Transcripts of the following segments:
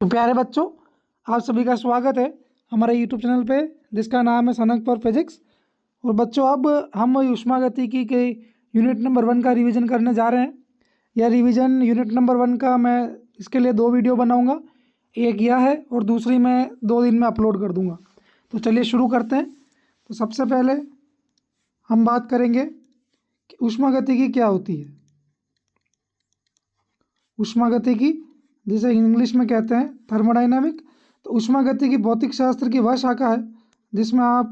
तो प्यारे बच्चों, आप सभी का स्वागत है हमारे यूट्यूब चैनल पे जिसका नाम है सनक फॉर फिजिक्स। और बच्चों, अब हम ऊष्मागतिकी के यूनिट नंबर 1 का रिवीजन करने जा रहे हैं। यह रिवीजन यूनिट नंबर 1 का मैं इसके लिए 2 वीडियो बनाऊंगा। एक यह है और दूसरी मैं 2 दिन में अपलोड कर दूंगा। तो चलिए शुरू करते हैं। तो सबसे पहले हम बात करेंगे कि ऊष्मागतिकी क्या होती है। ऊष्मागतिकी जिसे इंग्लिश में कहते हैं थर्मोडाइनमिक। तो ऊष्मागतिकी भौतिक शास्त्र की वह शाखा है जिसमें आप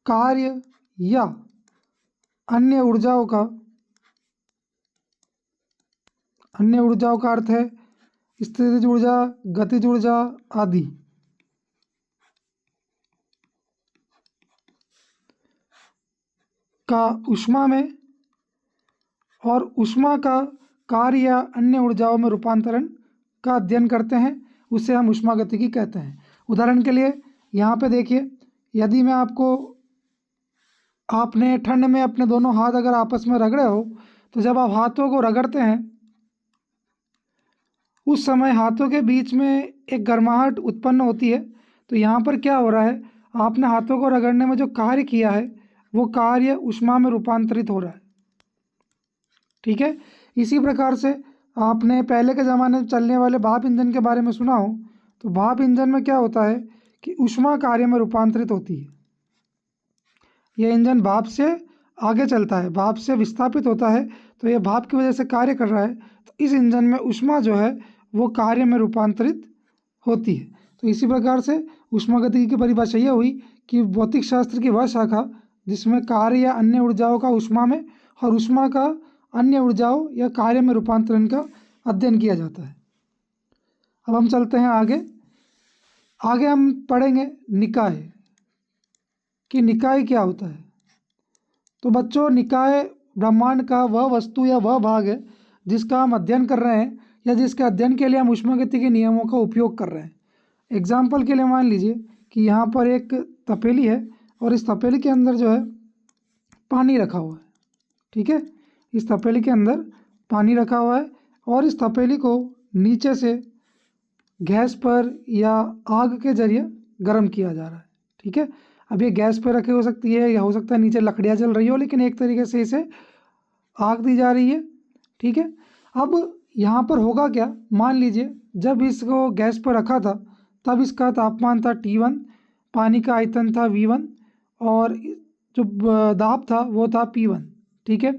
कार्य या अन्य ऊर्जाओं का अर्थ है स्थितिज ऊर्जा, गतिज ऊर्जा आदि का ऊष्मा में और ऊष्मा का कार्य या अन्य ऊर्जाओं में रूपांतरण का अध्ययन करते हैं, उसे हम ऊष्मागतिकी कहते हैं। उदाहरण के लिए यहाँ पे देखिए, यदि मैं आपने ठंड में अपने दोनों हाथ अगर आपस में रगड़े हो, तो जब आप हाथों को रगड़ते हैं उस समय हाथों के बीच में एक गर्माहट उत्पन्न होती है। तो यहाँ पर क्या हो रहा है, आपने हाथों को रगड़ने में जो कार्य किया है वो कार्य ऊष्मा में रूपांतरित हो रहा है। ठीक है। इसी प्रकार से आपने पहले के ज़माने में चलने वाले भाप इंजन के बारे में सुना हो। तो भाप इंजन में क्या होता है कि ऊष्मा कार्य में रूपांतरित होती है। यह इंजन भाप से आगे चलता है, भाप से विस्थापित होता है, तो यह भाप की वजह से कार्य कर रहा है। तो इस इंजन में ऊष्मा जो है वो कार्य में रूपांतरित होती है। तो इसी प्रकार से ऊष्मागतिकी की परिभाषा यह हुई कि भौतिक शास्त्र की वह शाखा जिसमें कार्य या अन्य ऊर्जाओं का ऊष्मा में और ऊष्मा का अन्य ऊर्जाओं या कार्य में रूपांतरण का अध्ययन किया जाता है। अब हम चलते हैं आगे हम पढ़ेंगे निकाय कि निकाय क्या होता है। तो बच्चों, निकाय ब्रह्मांड का वह वस्तु या वह भाग है जिसका हम अध्ययन कर रहे हैं या जिसके अध्ययन के लिए हम ऊष्मागतिकी के नियमों का उपयोग कर रहे हैं। एग्जाम्पल के लिए मान लीजिए कि यहाँ पर एक तपेली है और इस तपेली के अंदर जो है पानी रखा हुआ है। ठीक है, इस तपेली के अंदर पानी रखा हुआ है और इस तपेली को नीचे से गैस पर या आग के जरिए गर्म किया जा रहा है। ठीक है, अब ये गैस पर रखी हो सकती है या हो सकता है नीचे लकड़ियाँ जल रही हो, लेकिन एक तरीके से इसे आग दी जा रही है। ठीक है, अब यहाँ पर होगा क्या, मान लीजिए जब इसको गैस पर रखा था तब इसका तापमान था T1, पानी का आयतन था V1 और जो दाब था वो था P1। ठीक है,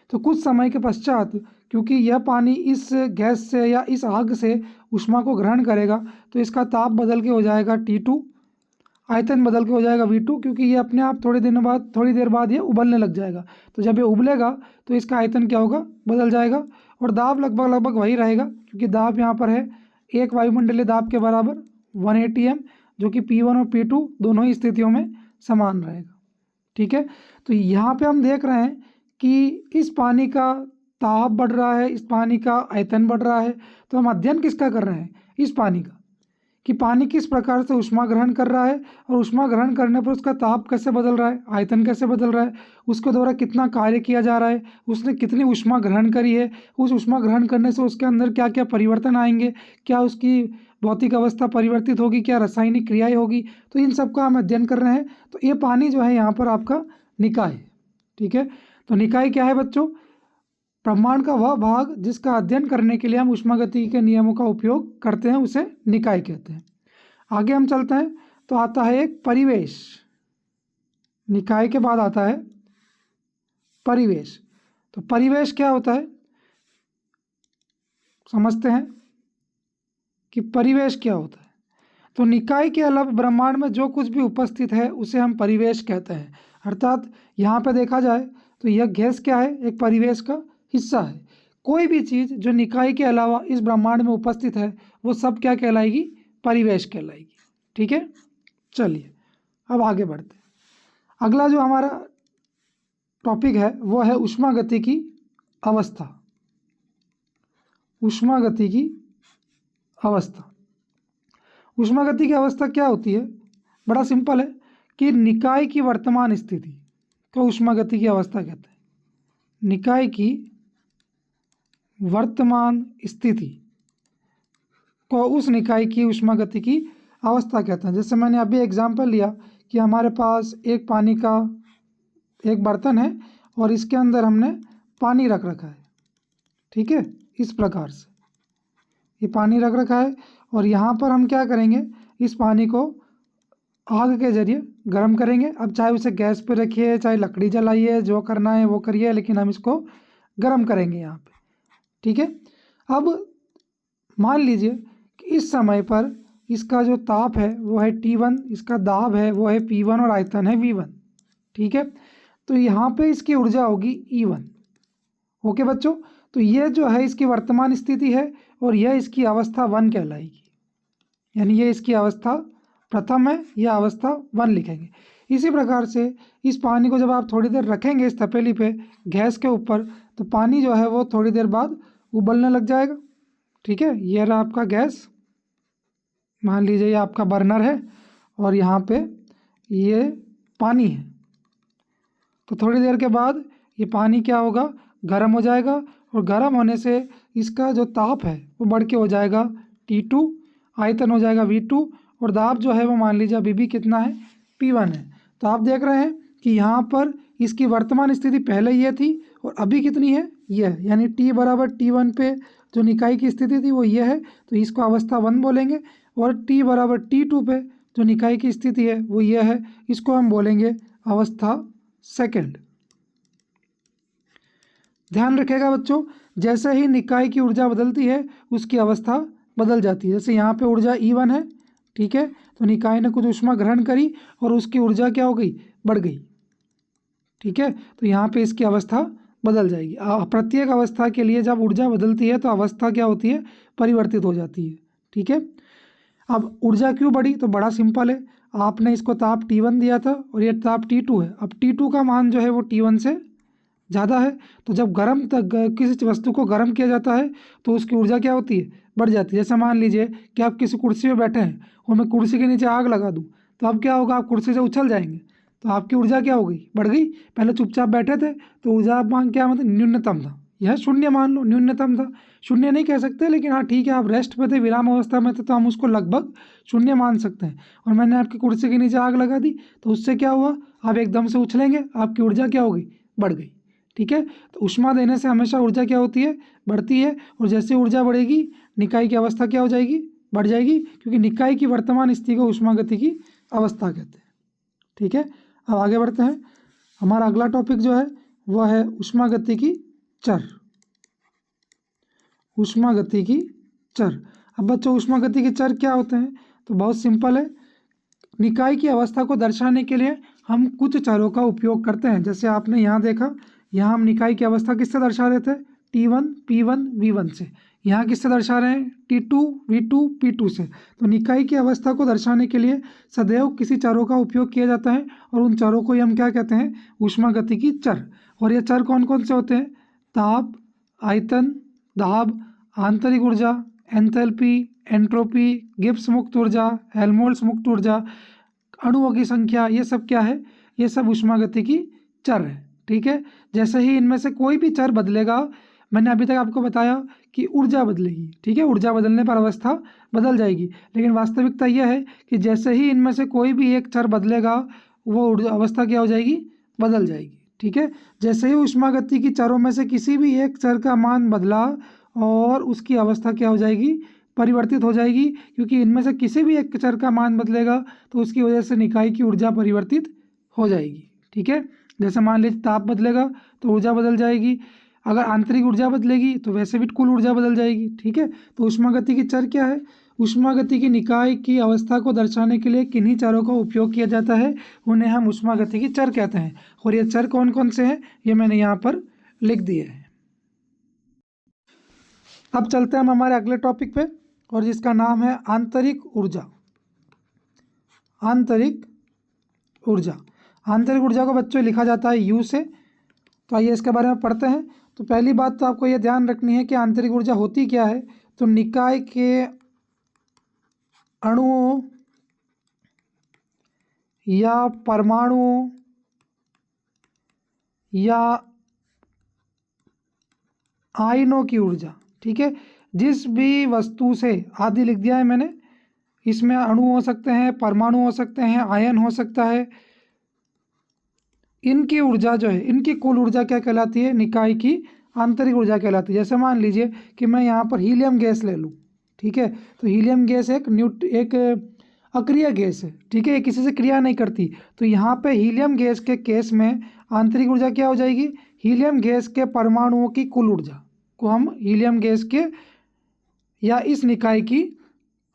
तो कुछ समय के पश्चात क्योंकि यह पानी इस गैस से या इस आग से ऊष्मा को ग्रहण करेगा, तो इसका ताप बदल के हो जाएगा T2, आयतन बदल के हो जाएगा V2, क्योंकि ये अपने आप थोड़ी देर बाद ये उबलने लग जाएगा। तो जब ये उबलेगा तो इसका आयतन क्या होगा, बदल जाएगा और दाब लगभग वही रहेगा, क्योंकि दाब यहाँ पर है एक वायुमंडलीय दाब के बराबर 180 m, जो कि P1 और P2 दोनों ही स्थितियों में समान रहेगा। ठीक है, तो यहाँ पे हम देख रहे हैं कि इस पानी का ताप बढ़ रहा है, इस पानी का आयतन बढ़ रहा है। तो हम अध्ययन किसका कर रहे हैं, इस पानी का, कि पानी किस प्रकार से ऊष्मा ग्रहण कर रहा है और ऊष्मा ग्रहण करने पर उसका ताप कैसे बदल रहा है, आयतन कैसे बदल रहा है, उसके द्वारा कितना कार्य किया जा रहा है, उसने कितनी ऊष्मा ग्रहण करी है, उस ऊष्मा ग्रहण करने से उसके अंदर क्या क्या परिवर्तन आएंगे, क्या उसकी भौतिक अवस्था परिवर्तित होगी, क्या रासायनिक क्रियाएं होगी। तो इन सब का हम अध्ययन कर रहे हैं। तो ये पानी जो है यहाँ पर आपका निकाय है। ठीक है, तो निकाय क्या है बच्चों, ब्रह्मांड का वह भाग जिसका अध्ययन करने के लिए हम ऊष्मागतिकी के नियमों का उपयोग करते हैं, उसे निकाय कहते हैं। आगे हम चलते हैं तो आता है एक परिवेश। निकाय के बाद आता है परिवेश। तो परिवेश क्या होता है, समझते हैं कि परिवेश क्या होता है। तो निकाय के अलावा ब्रह्मांड में जो कुछ भी उपस्थित है उसे हम परिवेश कहते हैं। अर्थात यहाँ पे देखा जाए तो यह गैस क्या है, एक परिवेश का हिस्सा है। कोई भी चीज़ जो निकाय के अलावा इस ब्रह्मांड में उपस्थित है वो सब क्या कहलाएगी, परिवेश कहलाएगी। ठीक है, चलिए अब आगे बढ़ते हैं। अगला जो हमारा टॉपिक है वो है ऊष्मागतिकी अवस्था। ऊष्मागतिकी अवस्था, ऊष्मागतिकी अवस्था क्या होती है, बड़ा सिंपल है कि निकाय की वर्तमान स्थिति को ऊष्मागतिकी अवस्था कहते हैं। निकाय की वर्तमान स्थिति उसको उस निकाय की ऊष्मागतिकी अवस्था कहते हैं। जैसे मैंने अभी एग्जांपल लिया कि हमारे पास एक पानी का एक बर्तन है और इसके अंदर हमने पानी रख रखा है, ठीक है, इस प्रकार से ये पानी रख रखा है और यहाँ पर हम क्या करेंगे, इस पानी को आग के जरिए गर्म करेंगे। अब चाहे उसे गैस पे रखिए, चाहे लकड़ी जलाइए, जो करना है वो करिए, लेकिन हम इसको गर्म करेंगे यहाँ पे, ठीक है। अब मान लीजिए कि इस समय पर इसका जो ताप है वो है T1, इसका दाब है वो है P1 और आयतन है V1, ठीक है। तो यहाँ पे इसकी ऊर्जा होगी E1। ओके बच्चों, तो ये जो है इसकी वर्तमान स्थिति है और यह इसकी अवस्था 1 कहलाएगी, यानी ये इसकी अवस्था प्रथम है, यह अवस्था 1 लिखेंगे। इसी प्रकार से इस पानी को जब आप थोड़ी देर रखेंगे इस तपेली पे गैस के ऊपर, तो पानी जो है वो थोड़ी देर बाद उबलने लग जाएगा, ठीक है। ये रहा आपका गैस, मान लीजिए ये आपका बर्नर है और यहाँ पे ये पानी है। तो थोड़ी देर के बाद ये पानी क्या होगा, गर्म हो जाएगा और गर्म होने से इसका जो ताप है वो बढ़ के हो जाएगा T2, आयतन हो जाएगा V2 और दाब जो है वो मान लीजिए अभी भी कितना है, P1 है। तो आप देख रहे हैं कि यहाँ पर इसकी वर्तमान स्थिति पहले ये थी और अभी कितनी है, ये है, यानी T बराबर T1 पे जो निकाय की स्थिति थी वो ये है, तो इसको अवस्था 1 बोलेंगे। और T बराबर T2 पे जो निकाय की स्थिति है वो ये है, इसको हम बोलेंगे अवस्था सेकंड। ध्यान रखिएगा बच्चों, जैसे ही निकाय की ऊर्जा बदलती है उसकी अवस्था बदल जाती है। जैसे यहाँ पे ऊर्जा E1 है, ठीक है, तो निकाय ने कुछ ऊष्मा ग्रहण करी और उसकी ऊर्जा क्या हो गई, बढ़ गई, ठीक है। तो यहाँ पे इसकी अवस्था बदल जाएगी। प्रत्येक अवस्था के लिए जब ऊर्जा बदलती है तो अवस्था क्या होती है, परिवर्तित हो जाती है, ठीक है। अब ऊर्जा क्यों बढ़ी, तो बड़ा सिंपल है, आपने इसको ताप T1 दिया था और ये ताप T2 है। अब T2 का मान जो है वो T1 से ज़्यादा है, तो जब गर्म किसी वस्तु को गर्म किया जाता है तो उसकी ऊर्जा क्या होती है, बढ़ जाती है। जैसे मान लीजिए कि आप किसी कुर्सी पे बैठे हैं और मैं कुर्सी के नीचे आग लगा दूं, तो अब क्या होगा, आप कुर्सी से उछल जाएंगे, तो आपकी ऊर्जा क्या हो गई, बढ़ गई। पहले चुपचाप बैठे थे तो ऊर्जा मान क्या मतलब न्यूनतम था, यह शून्य मान लो, न्यूनतम था, शून्य नहीं कह सकते, लेकिन हाँ ठीक है, आप रेस्ट पे थे, विराम अवस्था में थे, तो हम उसको लगभग शून्य मान सकते हैं। और मैंने आपकी कुर्सी के नीचे आग लगा दी तो उससे क्या हुआ, आप एकदम से उछलेंगे, आपकी ऊर्जा क्या हो गई, बढ़ गई, ठीक है। तो ऊष्मा देने से हमेशा ऊर्जा क्या होती है, बढ़ती है, और जैसे ऊर्जा बढ़ेगी निकाय की अवस्था क्या हो जाएगी, बढ़ जाएगी, क्योंकि निकाय की वर्तमान स्थिति को ऊष्मागति की अवस्था कहते हैं, ठीक है। अब आगे बढ़ते हैं, हमारा अगला टॉपिक जो है वह है ऊष्मागति की चर। ऊष्मागति की चर। अब बच्चों ऊष्मागति के चर क्या होते हैं, तो बहुत सिंपल है, निकाय की अवस्था को दर्शाने के लिए हम कुछ चरों का उपयोग करते हैं। जैसे आपने यहाँ देखा, यहाँ हम निकाय की अवस्था किससे दर्शा रहे थे, T1, P1, V1 से। यहाँ किससे दर्शा रहे हैं, T2, V2, P2 से। तो निकाय की अवस्था को दर्शाने के लिए सदैव किसी चरों का उपयोग किया जाता है और उन चरों को ही हम क्या कहते हैं, ऊष्मागतिकी चर। और ये चर कौन कौन से होते हैं, ताप, आयतन, दाब, आंतरिक ऊर्जा, एंथैल्पी, एंट्रोपी, गिब्स मुक्त ऊर्जा, हेल्महोल्ट्ज मुक्त ऊर्जा, अणुओं की संख्या, ये सब क्या है, ये सब ऊष्मागतिकी चर है, ठीक है। जैसे ही इनमें से कोई भी चर बदलेगा, मैंने अभी तक आपको बताया कि ऊर्जा बदलेगी, ठीक है, ऊर्जा बदलने पर अवस्था बदल जाएगी, लेकिन वास्तविकता यह है कि जैसे ही इनमें से कोई भी एक चर बदलेगा वो अवस्था क्या हो जाएगी, बदल जाएगी, ठीक है। जैसे ही ऊष्मागति की चरों में से किसी भी एक चर का मान बदला और उसकी अवस्था क्या हो जाएगी, परिवर्तित हो जाएगी, क्योंकि इनमें से किसी भी एक चर का मान बदलेगा तो उसकी वजह से निकाय की ऊर्जा परिवर्तित हो जाएगी, ठीक है। जैसे मान लीजिए ताप बदलेगा तो ऊर्जा बदल जाएगी, अगर आंतरिक ऊर्जा बदलेगी तो वैसे भी कुल ऊर्जा बदल जाएगी, ठीक है। तो ऊष्मागति की चर क्या है, ऊष्मागति की निकाय की अवस्था को दर्शाने के लिए किन्हीं चरों का उपयोग किया जाता है, उन्हें हम ऊष्मागति की चर कहते हैं। और ये चर कौन कौन से हैं ये मैंने यहाँ पर लिख दिए हैं। अब चलते हैं हम हमारे अगले टॉपिक पे, और जिसका नाम है आंतरिक ऊर्जा। आंतरिक ऊर्जा। आंतरिक ऊर्जा को बच्चों लिखा जाता है U से। तो आइए इसके बारे में पढ़ते हैं। तो पहली बात तो आपको ये ध्यान रखनी है कि आंतरिक ऊर्जा होती क्या है। तो निकाय के अणुओं या परमाणुओं या आयनों की ऊर्जा, ठीक है, जिस भी वस्तु से, आदि लिख दिया है मैंने, इसमें अणु हो सकते हैं, परमाणु हो सकते हैं, आयन हो सकता है, इनकी ऊर्जा जो है, इनकी कुल ऊर्जा क्या कहलाती है? निकाय की आंतरिक ऊर्जा कहलाती है। जैसे मान लीजिए कि मैं यहाँ पर हीलियम गैस ले लूँ, ठीक है, तो हीलियम गैस एक अक्रिय गैस है, ठीक है, ये किसी से क्रिया नहीं करती। तो यहाँ पे हीलियम गैस के केस में आंतरिक ऊर्जा क्या हो जाएगी? हीलियम गैस के परमाणुओं की कुल ऊर्जा को हम हीलियम गैस के या इस निकाय की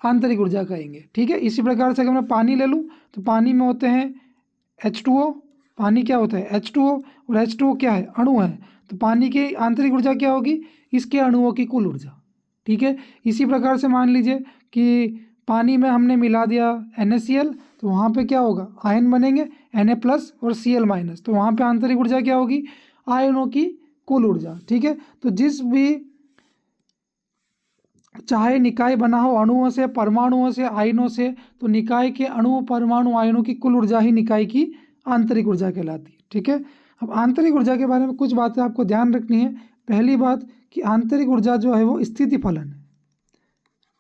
आंतरिक ऊर्जा कहेंगे, ठीक है। इसी प्रकार से अगर मैं पानी ले लूँ तो पानी में होते हैं H2O, पानी क्या होता है? H2O, और H2O क्या है? अणु है। तो पानी की आंतरिक ऊर्जा क्या होगी? इसके अणुओं की कुल ऊर्जा, ठीक है। इसी प्रकार से मान लीजिए कि पानी में हमने मिला दिया NaCl, तो वहाँ पे क्या होगा? आयन बनेंगे Na+ और Cl-, तो वहाँ पे आंतरिक ऊर्जा क्या होगी? आयनों की कुल ऊर्जा, ठीक है। तो जिस भी, चाहे निकाय बना हो अणुओं से, परमाणुओं से, आयनों से, तो निकाय के अणु, परमाणु, आयनों की कुल ऊर्जा ही निकाय की आंतरिक ऊर्जा कहलाती है, ठीक है। अब आंतरिक ऊर्जा के बारे में कुछ बातें आपको ध्यान रखनी है। पहली बात कि आंतरिक ऊर्जा जो है वो स्थिति फलन है,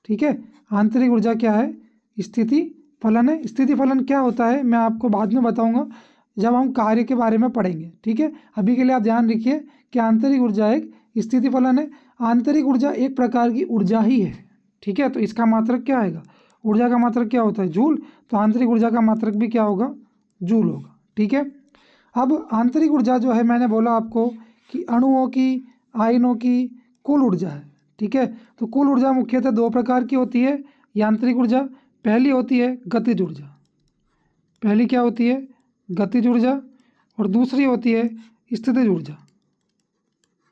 ठीक है। आंतरिक ऊर्जा क्या है? स्थिति फलन है। स्थिति फलन क्या होता है मैं आपको बाद में बताऊंगा जब हम कार्य के बारे में पढ़ेंगे, ठीक है। अभी के लिए आप ध्यान रखिए कि आंतरिक ऊर्जा एक स्थिति फलन है। आंतरिक ऊर्जा एक प्रकार की ऊर्जा ही है, ठीक है। तो इसका मात्रक क्या आएगा? ऊर्जा का मात्रक क्या होता है? जूल। तो आंतरिक ऊर्जा का मात्रक भी क्या होगा? जूल होगा, ठीक है। अब आंतरिक ऊर्जा जो है, मैंने बोला आपको कि अणुओं की, आयनों की कुल ऊर्जा है, ठीक है। तो कुल ऊर्जा मुख्यतः दो प्रकार की होती है यांत्रिक ऊर्जा। पहली होती है गतिज ऊर्जा, पहली क्या होती है? गतिज ऊर्जा, और दूसरी होती है स्थितिज ऊर्जा,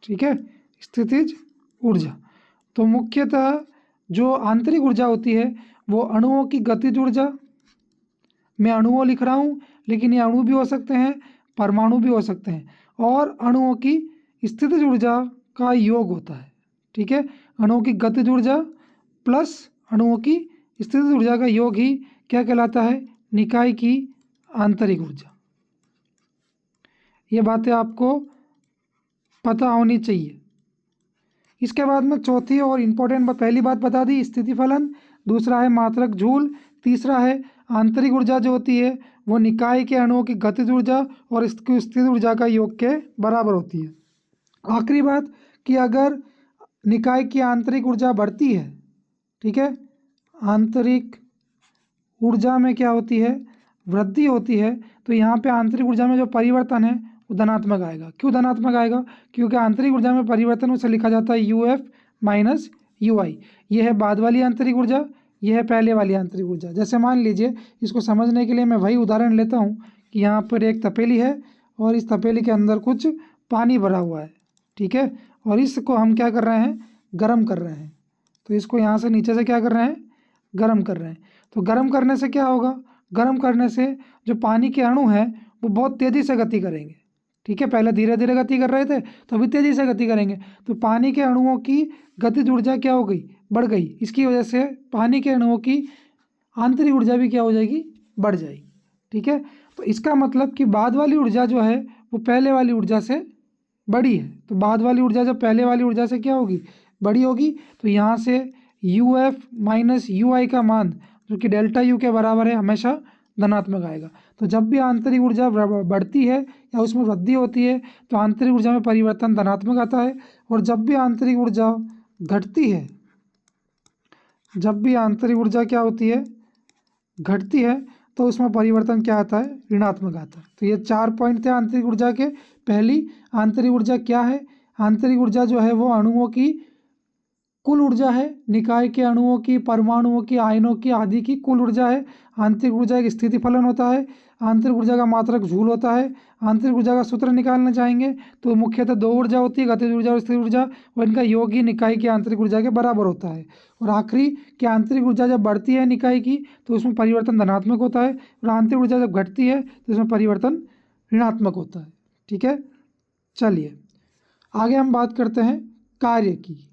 ठीक है, स्थितिज ऊर्जा। तो मुख्यतः जो आंतरिक ऊर्जा होती है वो अणुओं की गतिज ऊर्जा, मैं अणुओं लिख रहा हूँ लेकिन ये अणु भी हो सकते हैं, परमाणु भी हो सकते हैं, और अणुओं की स्थितिज ऊर्जा का योग होता है, ठीक है। अणुओं की गतिज ऊर्जा प्लस अणुओं की स्थितिज ऊर्जा का योग ही क्या कहलाता है? निकाय की आंतरिक ऊर्जा। ये बातें आपको पता होनी चाहिए। इसके बाद में चौथी और इम्पोर्टेंट, पहली बात बता दी स्थिति फलन, दूसरा है मात्रक जूल, तीसरा है आंतरिक ऊर्जा जो होती है वो निकाय के अणुओं की गतिज ऊर्जा और इसकी स्थितिज ऊर्जा का योग के बराबर होती है। आखिरी बात कि अगर निकाय की आंतरिक ऊर्जा बढ़ती है, ठीक है, आंतरिक ऊर्जा में क्या होती है? वृद्धि होती है, तो यहाँ पे आंतरिक ऊर्जा में जो परिवर्तन है वो धनात्मक आएगा। क्यों धनात्मक आएगा? क्योंकि आंतरिक ऊर्जा में परिवर्तन उसे लिखा जाता है UF माइनस UI। ये है बाद वाली आंतरिक ऊर्जा, ये है पहले वाली आंतरिक ऊर्जा। जैसे मान लीजिए, इसको समझने के लिए मैं वही उदाहरण लेता हूँ कि यहाँ पर एक तपेली है और इस तपेली के अंदर कुछ पानी भरा हुआ है, ठीक है, और इसको हम क्या कर रहे हैं? गर्म कर रहे हैं। तो इसको यहाँ से नीचे से क्या कर रहे हैं? गर्म कर रहे हैं। तो गर्म करने से क्या होगा? गर्म करने से जो पानी के अणु हैं वो बहुत तेज़ी से गति करेंगे, ठीक है। पहले धीरे धीरे गति कर रहे थे, तो अभी तेज़ी से गति करेंगे। तो पानी के अणुओं की गतिज ऊर्जा क्या हो गई? बढ़ गई। इसकी वजह से पानी के अणुओं की आंतरिक ऊर्जा भी क्या हो जाएगी? बढ़ जाएगी, ठीक है। तो इसका मतलब कि बाद वाली ऊर्जा जो है वो पहले वाली ऊर्जा से बड़ी है। तो बाद वाली ऊर्जा जब पहले वाली ऊर्जा से क्या होगी? बड़ी होगी। तो यहाँ से UF माइनस UI का मान जो कि डेल्टा U के बराबर है हमेशा धनात्मक आएगा। तो जब भी आंतरिक ऊर्जा बढ़ती है या उसमें वृद्धि होती है तो आंतरिक ऊर्जा में परिवर्तन धनात्मक आता है, और जब भी आंतरिक ऊर्जा घटती है, जब भी आंतरिक ऊर्जा क्या होती है? घटती है, तो उसमें परिवर्तन क्या आता है? ऋणात्मक आता है। तो ये 4 पॉइंट थे आंतरिक ऊर्जा के। पहली, आंतरिक ऊर्जा क्या है? आंतरिक ऊर्जा जो है वो अणुओं की कुल ऊर्जा है, निकाय के अणुओं की, परमाणुओं की, आयनों की आदि की कुल ऊर्जा है। आंतरिक ऊर्जा एक स्थिति फलन होता है। आंतरिक ऊर्जा का मात्रक जूल होता है। आंतरिक ऊर्जा का सूत्र निकालना चाहेंगे तो मुख्यतः दो ऊर्जा होती है, गतिज ऊर्जा और स्थिर ऊर्जा, और इनका योग ही निकाय की आंतरिक ऊर्जा के बराबर होता है। और आखिरी कि आंतरिक ऊर्जा जब बढ़ती है निकाय की तो उसमें परिवर्तन धनात्मक होता है, और आंतरिक ऊर्जा जब घटती है तो उसमें परिवर्तन ऋणात्मक होता है, ठीक है। चलिए आगे हम बात करते हैं कार्य की,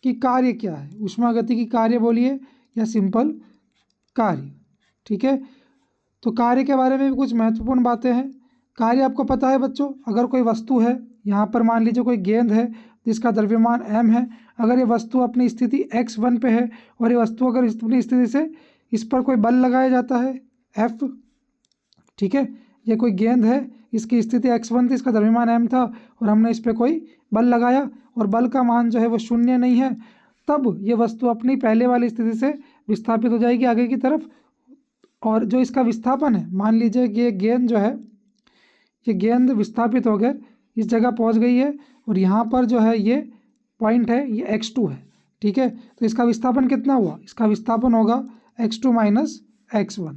कि कार्य क्या है? ऊष्मागतिकी कार्य बोलिए या सिंपल कार्य, ठीक है। तो कार्य के बारे में भी कुछ महत्वपूर्ण बातें हैं। कार्य आपको पता है बच्चों, अगर कोई वस्तु है, यहाँ पर मान लीजिए कोई गेंद है, जिसका द्रव्यमान m है। अगर ये वस्तु अपनी स्थिति x1 पे है और ये वस्तु अगर अपनी स्थिति से इस पर कोई बल लगाया जाता है F, ठीक है, ये कोई गेंद है, इसकी स्थिति x1 थी, इसका द्रव्यमान m था और हमने इस पर कोई बल लगाया और बल का मान जो है वो शून्य नहीं है, तब ये वस्तु अपनी पहले वाली स्थिति से विस्थापित हो जाएगी आगे की तरफ। और जो इसका विस्थापन है, मान लीजिए कि ये गेंद जो है, ये गेंद विस्थापित हो गए, इस जगह पहुंच गई है और यहाँ पर जो है ये पॉइंट है, ये x2 है, ठीक है। तो इसका विस्थापन कितना हुआ? इसका विस्थापन होगा x2 माइनस x1,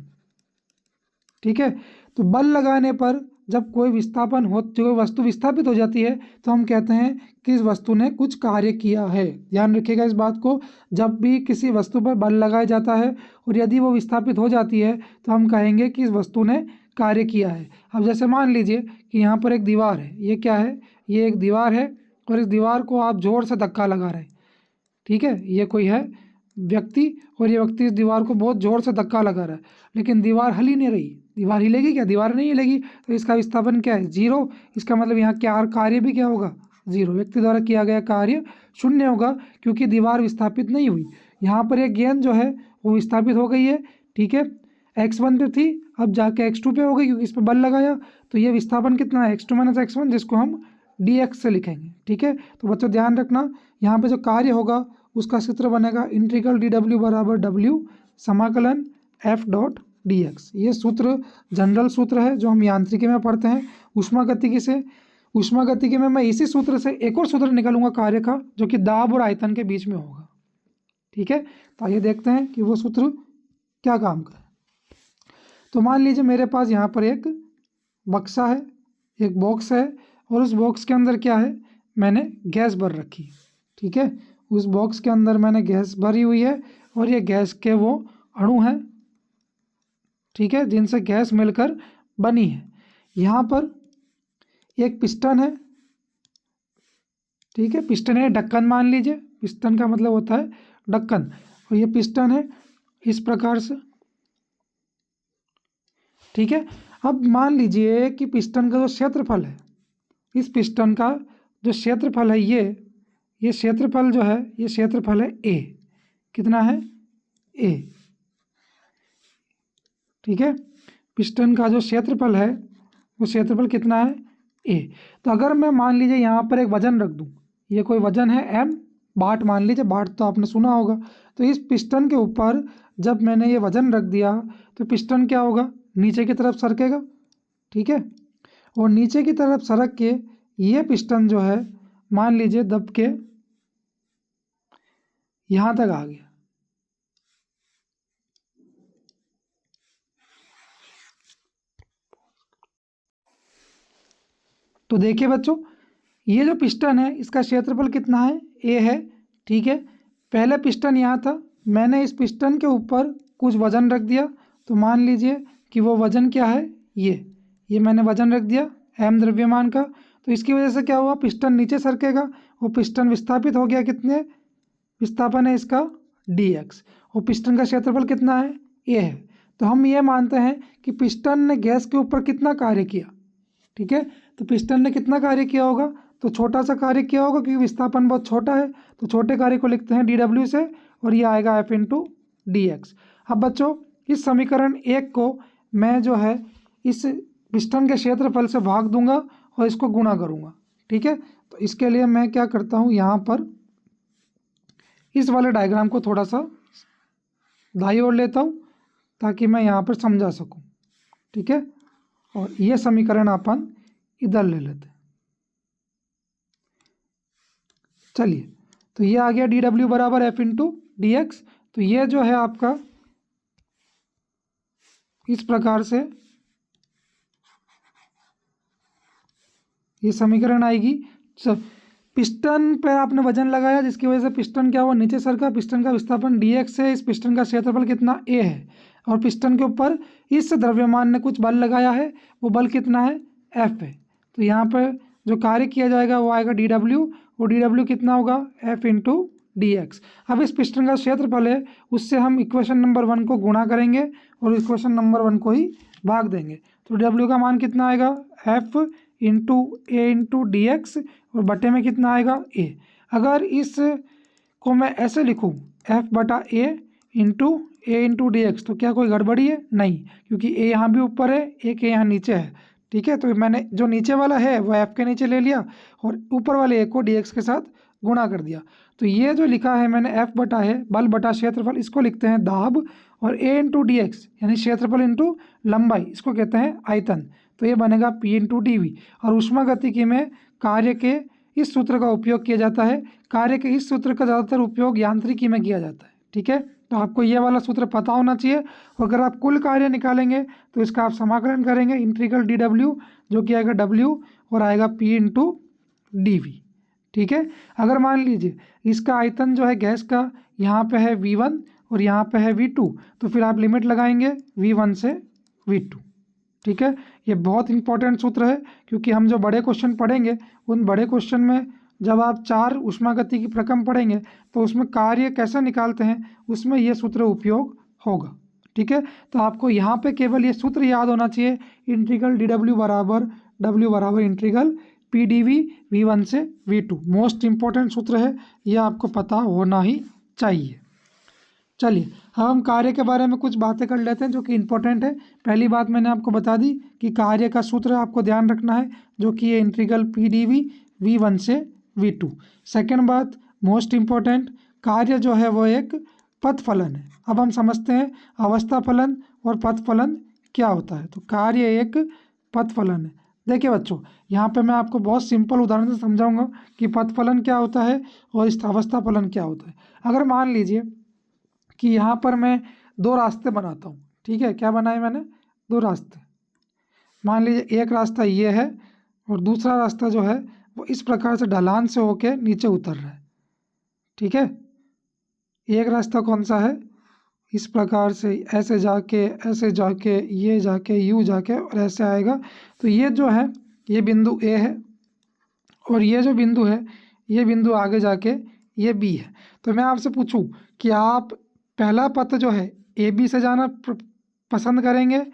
ठीक है। तो बल लगाने पर जब कोई विस्थापन हो, जो वस्तु विस्थापित हो जाती है, तो हम कहते हैं कि इस वस्तु ने कुछ कार्य किया है। ध्यान रखिएगा इस बात को, जब भी किसी वस्तु पर बल लगाया जाता है और यदि वो विस्थापित हो जाती है तो हम कहेंगे कि इस वस्तु ने कार्य किया है। अब जैसे मान लीजिए कि यहाँ पर एक दीवार है, ये क्या है? ये एक दीवार है और इस दीवार को आप ज़ोर से धक्का लगा रहे हैं, ठीक है। ये कोई है व्यक्ति और ये व्यक्ति इस दीवार को बहुत ज़ोर से धक्का लगा रहा है, लेकिन दीवार हिल ही नहीं रही। दीवार हिलेगी क्या? दीवार नहीं हिलेगी, तो इसका विस्थापन क्या है? 0। इसका मतलब यहाँ क्या कार्य भी क्या होगा? 0। व्यक्ति द्वारा किया गया कार्य शून्य होगा क्योंकि दीवार विस्थापित नहीं हुई। यहाँ पर एक गेंद जो है वो विस्थापित हो गई है, ठीक है, x1 पे थी, अब जाके x2 पे हो गई क्योंकि इस पर बल लगाया। तो ये विस्थापन कितना है? x2 माइनस x1, जिसको हम dx से लिखेंगे, ठीक है। तो बच्चों ध्यान रखना, यहाँ पे जो कार्य होगा उसका सूत्र बनेगा इंटीग्रल dw बराबर w समाकलन f डॉट dx। ये सूत्र जनरल सूत्र है जो हम यांत्रिकी में पढ़ते हैं ऊष्मागतिकी से। ऊष्मागतिकी में मैं इसी सूत्र से एक और सूत्र निकालूंगा कार्य का, जो कि दाब और आयतन के बीच में होगा, ठीक है। तो आइए देखते हैं कि वो सूत्र क्या काम का है। तो मान लीजिए मेरे पास यहाँ पर एक बक्सा है, एक बॉक्स है और उस बॉक्स के अंदर क्या है? मैंने गैस भर रखी है, ठीक है। उस बॉक्स के अंदर मैंने गैस भरी हुई है और ये गैस के वो अणु हैं, ठीक है, जिनसे गैस मिलकर बनी है। यहाँ पर एक पिस्टन है, ठीक है, पिस्टन है, ढक्कन मान लीजिए, पिस्टन का मतलब होता है ढक्कन, और ये पिस्टन है इस प्रकार से, ठीक है। अब मान लीजिए कि पिस्टन का जो क्षेत्रफल है, इस पिस्टन का जो क्षेत्रफल है, ये क्षेत्रफल जो है, ये क्षेत्रफल है a। कितना है? a, ठीक है। पिस्टन का जो क्षेत्रफल है वो क्षेत्रफल कितना है? a। तो अगर मैं मान लीजिए यहाँ पर एक वजन रख दूँ, ये कोई वजन है m, बाट मान लीजिए, बाट तो आपने सुना होगा। तो इस पिस्टन के ऊपर जब मैंने ये वजन रख दिया तो पिस्टन क्या होगा? नीचे की तरफ सरकेगा, ठीक है। और नीचे की तरफ सरक के ये पिस्टन जो है मान लीजिए दब के यहाँ तक आ गया, तो देखिए बच्चों, ये जो पिस्टन है इसका क्षेत्रफल कितना है? a है, ठीक है। पहले पिस्टन यहाँ था, मैंने इस पिस्टन के ऊपर कुछ वजन रख दिया, तो मान लीजिए कि वो वजन क्या है? ये मैंने वजन रख दिया m द्रव्यमान का। तो इसकी वजह से क्या हुआ? पिस्टन नीचे सरकेगा, वो पिस्टन विस्थापित हो गया। कितने विस्थापन है इसका? dx। और पिस्टन का क्षेत्रफल कितना है? a है। तो हम ये मानते हैं कि पिस्टन ने गैस के ऊपर कितना कार्य किया, ठीक है। तो पिस्टन ने कितना कार्य किया होगा? तो छोटा सा कार्य किया होगा क्योंकि विस्थापन बहुत छोटा है, तो छोटे कार्य को लिखते हैं dw से और ये आएगा f इंटू dx। अब बच्चों इस समीकरण 1 को मैं जो है इस पिस्टन के क्षेत्रफल से भाग दूंगा और इसको गुणा करूंगा, ठीक है। तो इसके लिए मैं क्या करता हूँ, यहाँ पर इस वाले डायग्राम को थोड़ा सा दाईं ओर लेता हूँ ताकि मैं यहाँ पर समझा सकूँ, ठीक है। और ये समीकरण अपन इधर ले लेते हैं। चलिए, तो ये आ गया dw बराबर f इंटू dx। तो ये जो है आपका इस प्रकार से ये समीकरण आएगी। पिस्टन पे आपने वजन लगाया जिसकी वजह से पिस्टन क्या हुआ? नीचे सरका। पिस्टन का विस्थापन dx है, इस पिस्टन का क्षेत्रफल कितना? a है, और पिस्टन के ऊपर इस द्रव्यमान ने कुछ बल लगाया है, वो बल कितना है? f है। तो यहाँ पर जो कार्य किया जाएगा वो आएगा dw, और dw कितना होगा? f into dx। अब इस पिस्टन का क्षेत्रफल है, उससे हम इक्वेशन नंबर 1 को गुणा करेंगे और इक्वेशन नंबर 1 को ही भाग देंगे। तो w का मान कितना आएगा? f इंटू ए इंटू डी एक्स और बटे में कितना आएगा ए। अगर इस को मैं ऐसे लिखूँ एफ बटा ए इंटू डी एक्स तो क्या कोई गड़बड़ी है? नहीं, क्योंकि ए यहाँ भी ऊपर है, ए के यहाँ नीचे है। ठीक है, तो मैंने जो नीचे वाला है वो एफ के नीचे ले लिया और ऊपर वाले ए को डी एक्स के साथ गुणा कर दिया। तो ये जो लिखा है मैंने एफ बटा है बल बटा क्षेत्रफल, इसको लिखते हैं दाब, और ए इंटू डी एक्स यानी क्षेत्रफल इंटू लंबाई, इसको कहते हैं आयतन। तो ये बनेगा पी इंटू डी वी। और ऊष्मागतिकी में कार्य के इस सूत्र का उपयोग किया जाता है। कार्य के इस सूत्र का ज़्यादातर उपयोग यांत्रिकी में किया जाता है। ठीक है, तो आपको ये वाला सूत्र पता होना चाहिए। और अगर आप कुल कार्य निकालेंगे तो इसका आप समाकलन करेंगे इंटीग्रल डी डब्ल्यू, जो कि आएगा डब्ल्यू और आएगा पी इंटू डी वी। ठीक है, अगर मान लीजिए इसका आयतन जो है गैस का यहाँ पे है V1 और यहाँ पे है V2, तो फिर आप लिमिट लगाएंगे V1 से V2। ठीक है, ये बहुत इंपॉर्टेंट सूत्र है, क्योंकि हम जो बड़े क्वेश्चन पढ़ेंगे उन बड़े क्वेश्चन में जब आप 4 ऊष्मागतिकी प्रक्रम पढ़ेंगे तो उसमें कार्य कैसे निकालते हैं उसमें ये सूत्र उपयोग होगा। ठीक है, तो आपको यहाँ पे केवल ये सूत्र याद होना चाहिए, इंटीग्रल डी डब्ल्यू बराबर integral P D V V1 से V2। मोस्ट इंपॉर्टेंट सूत्र है, यह आपको पता होना ही चाहिए। चलिए हम कार्य के बारे में कुछ बातें कर लेते हैं जो कि इम्पोर्टेंट है। पहली बात मैंने आपको बता दी कि कार्य का सूत्र आपको ध्यान रखना है, जो कि ये integral P D V V1 से V2। सेकेंड बात मोस्ट इम्पॉर्टेंट, कार्य जो है वो एक पथ फलन है। अब हम समझते हैं अवस्था फलन और पथ फलन क्या होता है। तो कार्य एक पथ फलन है। देखिए बच्चों, यहाँ पे मैं आपको बहुत सिंपल उदाहरण से समझाऊंगा कि पथ फलन क्या होता है और इस अवस्था फलन क्या होता है। अगर मान लीजिए कि यहाँ पर मैं 2 रास्ते बनाता हूँ। ठीक है, क्या बनाए मैंने? 2 रास्ते। मान लीजिए एक रास्ता ये है और दूसरा रास्ता जो है वो इस प्रकार से ढलान से होके नीचे उतर रहा है। ठीक है, एक रास्ता कौन सा है? इस प्रकार से ऐसे जाके ये जाके यूँ जाके और ऐसे आएगा। तो ये जो है ये बिंदु ए है और ये जो बिंदु है ये बिंदु आगे जाके ये बी है। तो मैं आपसे पूछूं कि आप पहला पथ जो है ए बी से जाना पसंद करेंगे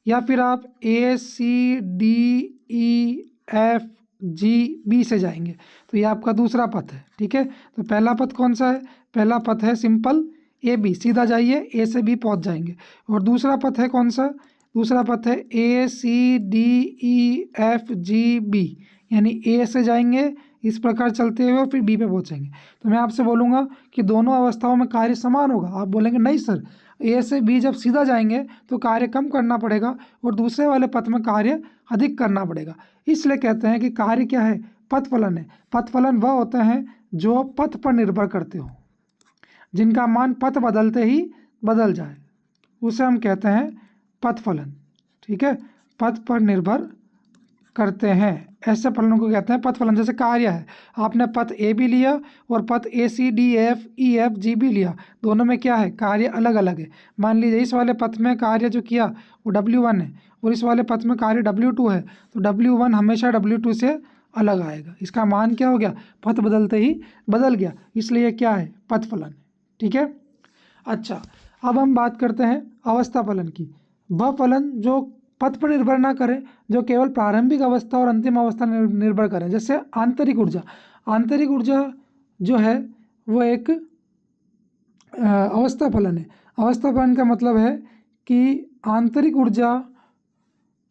या फिर आप A C D E F G B से जाएंगे? तो ये आपका दूसरा पथ है। ठीक है, तो पहला पथ कौन सा है? पहला पथ है सिंपल ए बी, सीधा जाइए ए से बी पहुंच जाएंगे। और दूसरा पथ है कौन सा? दूसरा पथ है A C D E F G B, यानी ए से जाएंगे इस प्रकार चलते हुए और फिर बी पे पहुंचेंगे। तो मैं आपसे बोलूँगा कि दोनों अवस्थाओं में कार्य समान होगा। आप बोलेंगे नहीं सर, ए से बी जब सीधा जाएंगे तो कार्य कम करना पड़ेगा और दूसरे वाले पथ में कार्य अधिक करना पड़ेगा। इसलिए कहते हैं कि कार्य क्या है? पथ फलन है। पथ फलन वह होते हैं जो पथ पर निर्भर करते हो, जिनका मान पथ बदलते ही बदल जाए, उसे हम कहते हैं पथ फलन। ठीक है, पथ पर निर्भर करते हैं ऐसे फलनों को कहते हैं पथ फलन। जैसे कार्य है, आपने पथ ए भी लिया और पथ A C D F E F G भी लिया, दोनों में क्या है? कार्य अलग अलग है। मान लीजिए इस वाले पथ में कार्य जो किया वो W1 है और इस वाले पथ में कार्य W2 है, तो W1 हमेशा W2 से अलग आएगा। इसका मान क्या हो गया? पथ बदलते ही बदल गया, इसलिए क्या है? पथ फलन। ठीक है, अच्छा अब हम बात करते हैं अवस्था फलन की। वह फलन जो पथ पर निर्भर ना करें, जो केवल प्रारंभिक अवस्था और अंतिम अवस्था निर्भर करें। जैसे आंतरिक ऊर्जा, आंतरिक ऊर्जा जो है वो एक अवस्था फलन है। अवस्था फलन का मतलब है कि आंतरिक ऊर्जा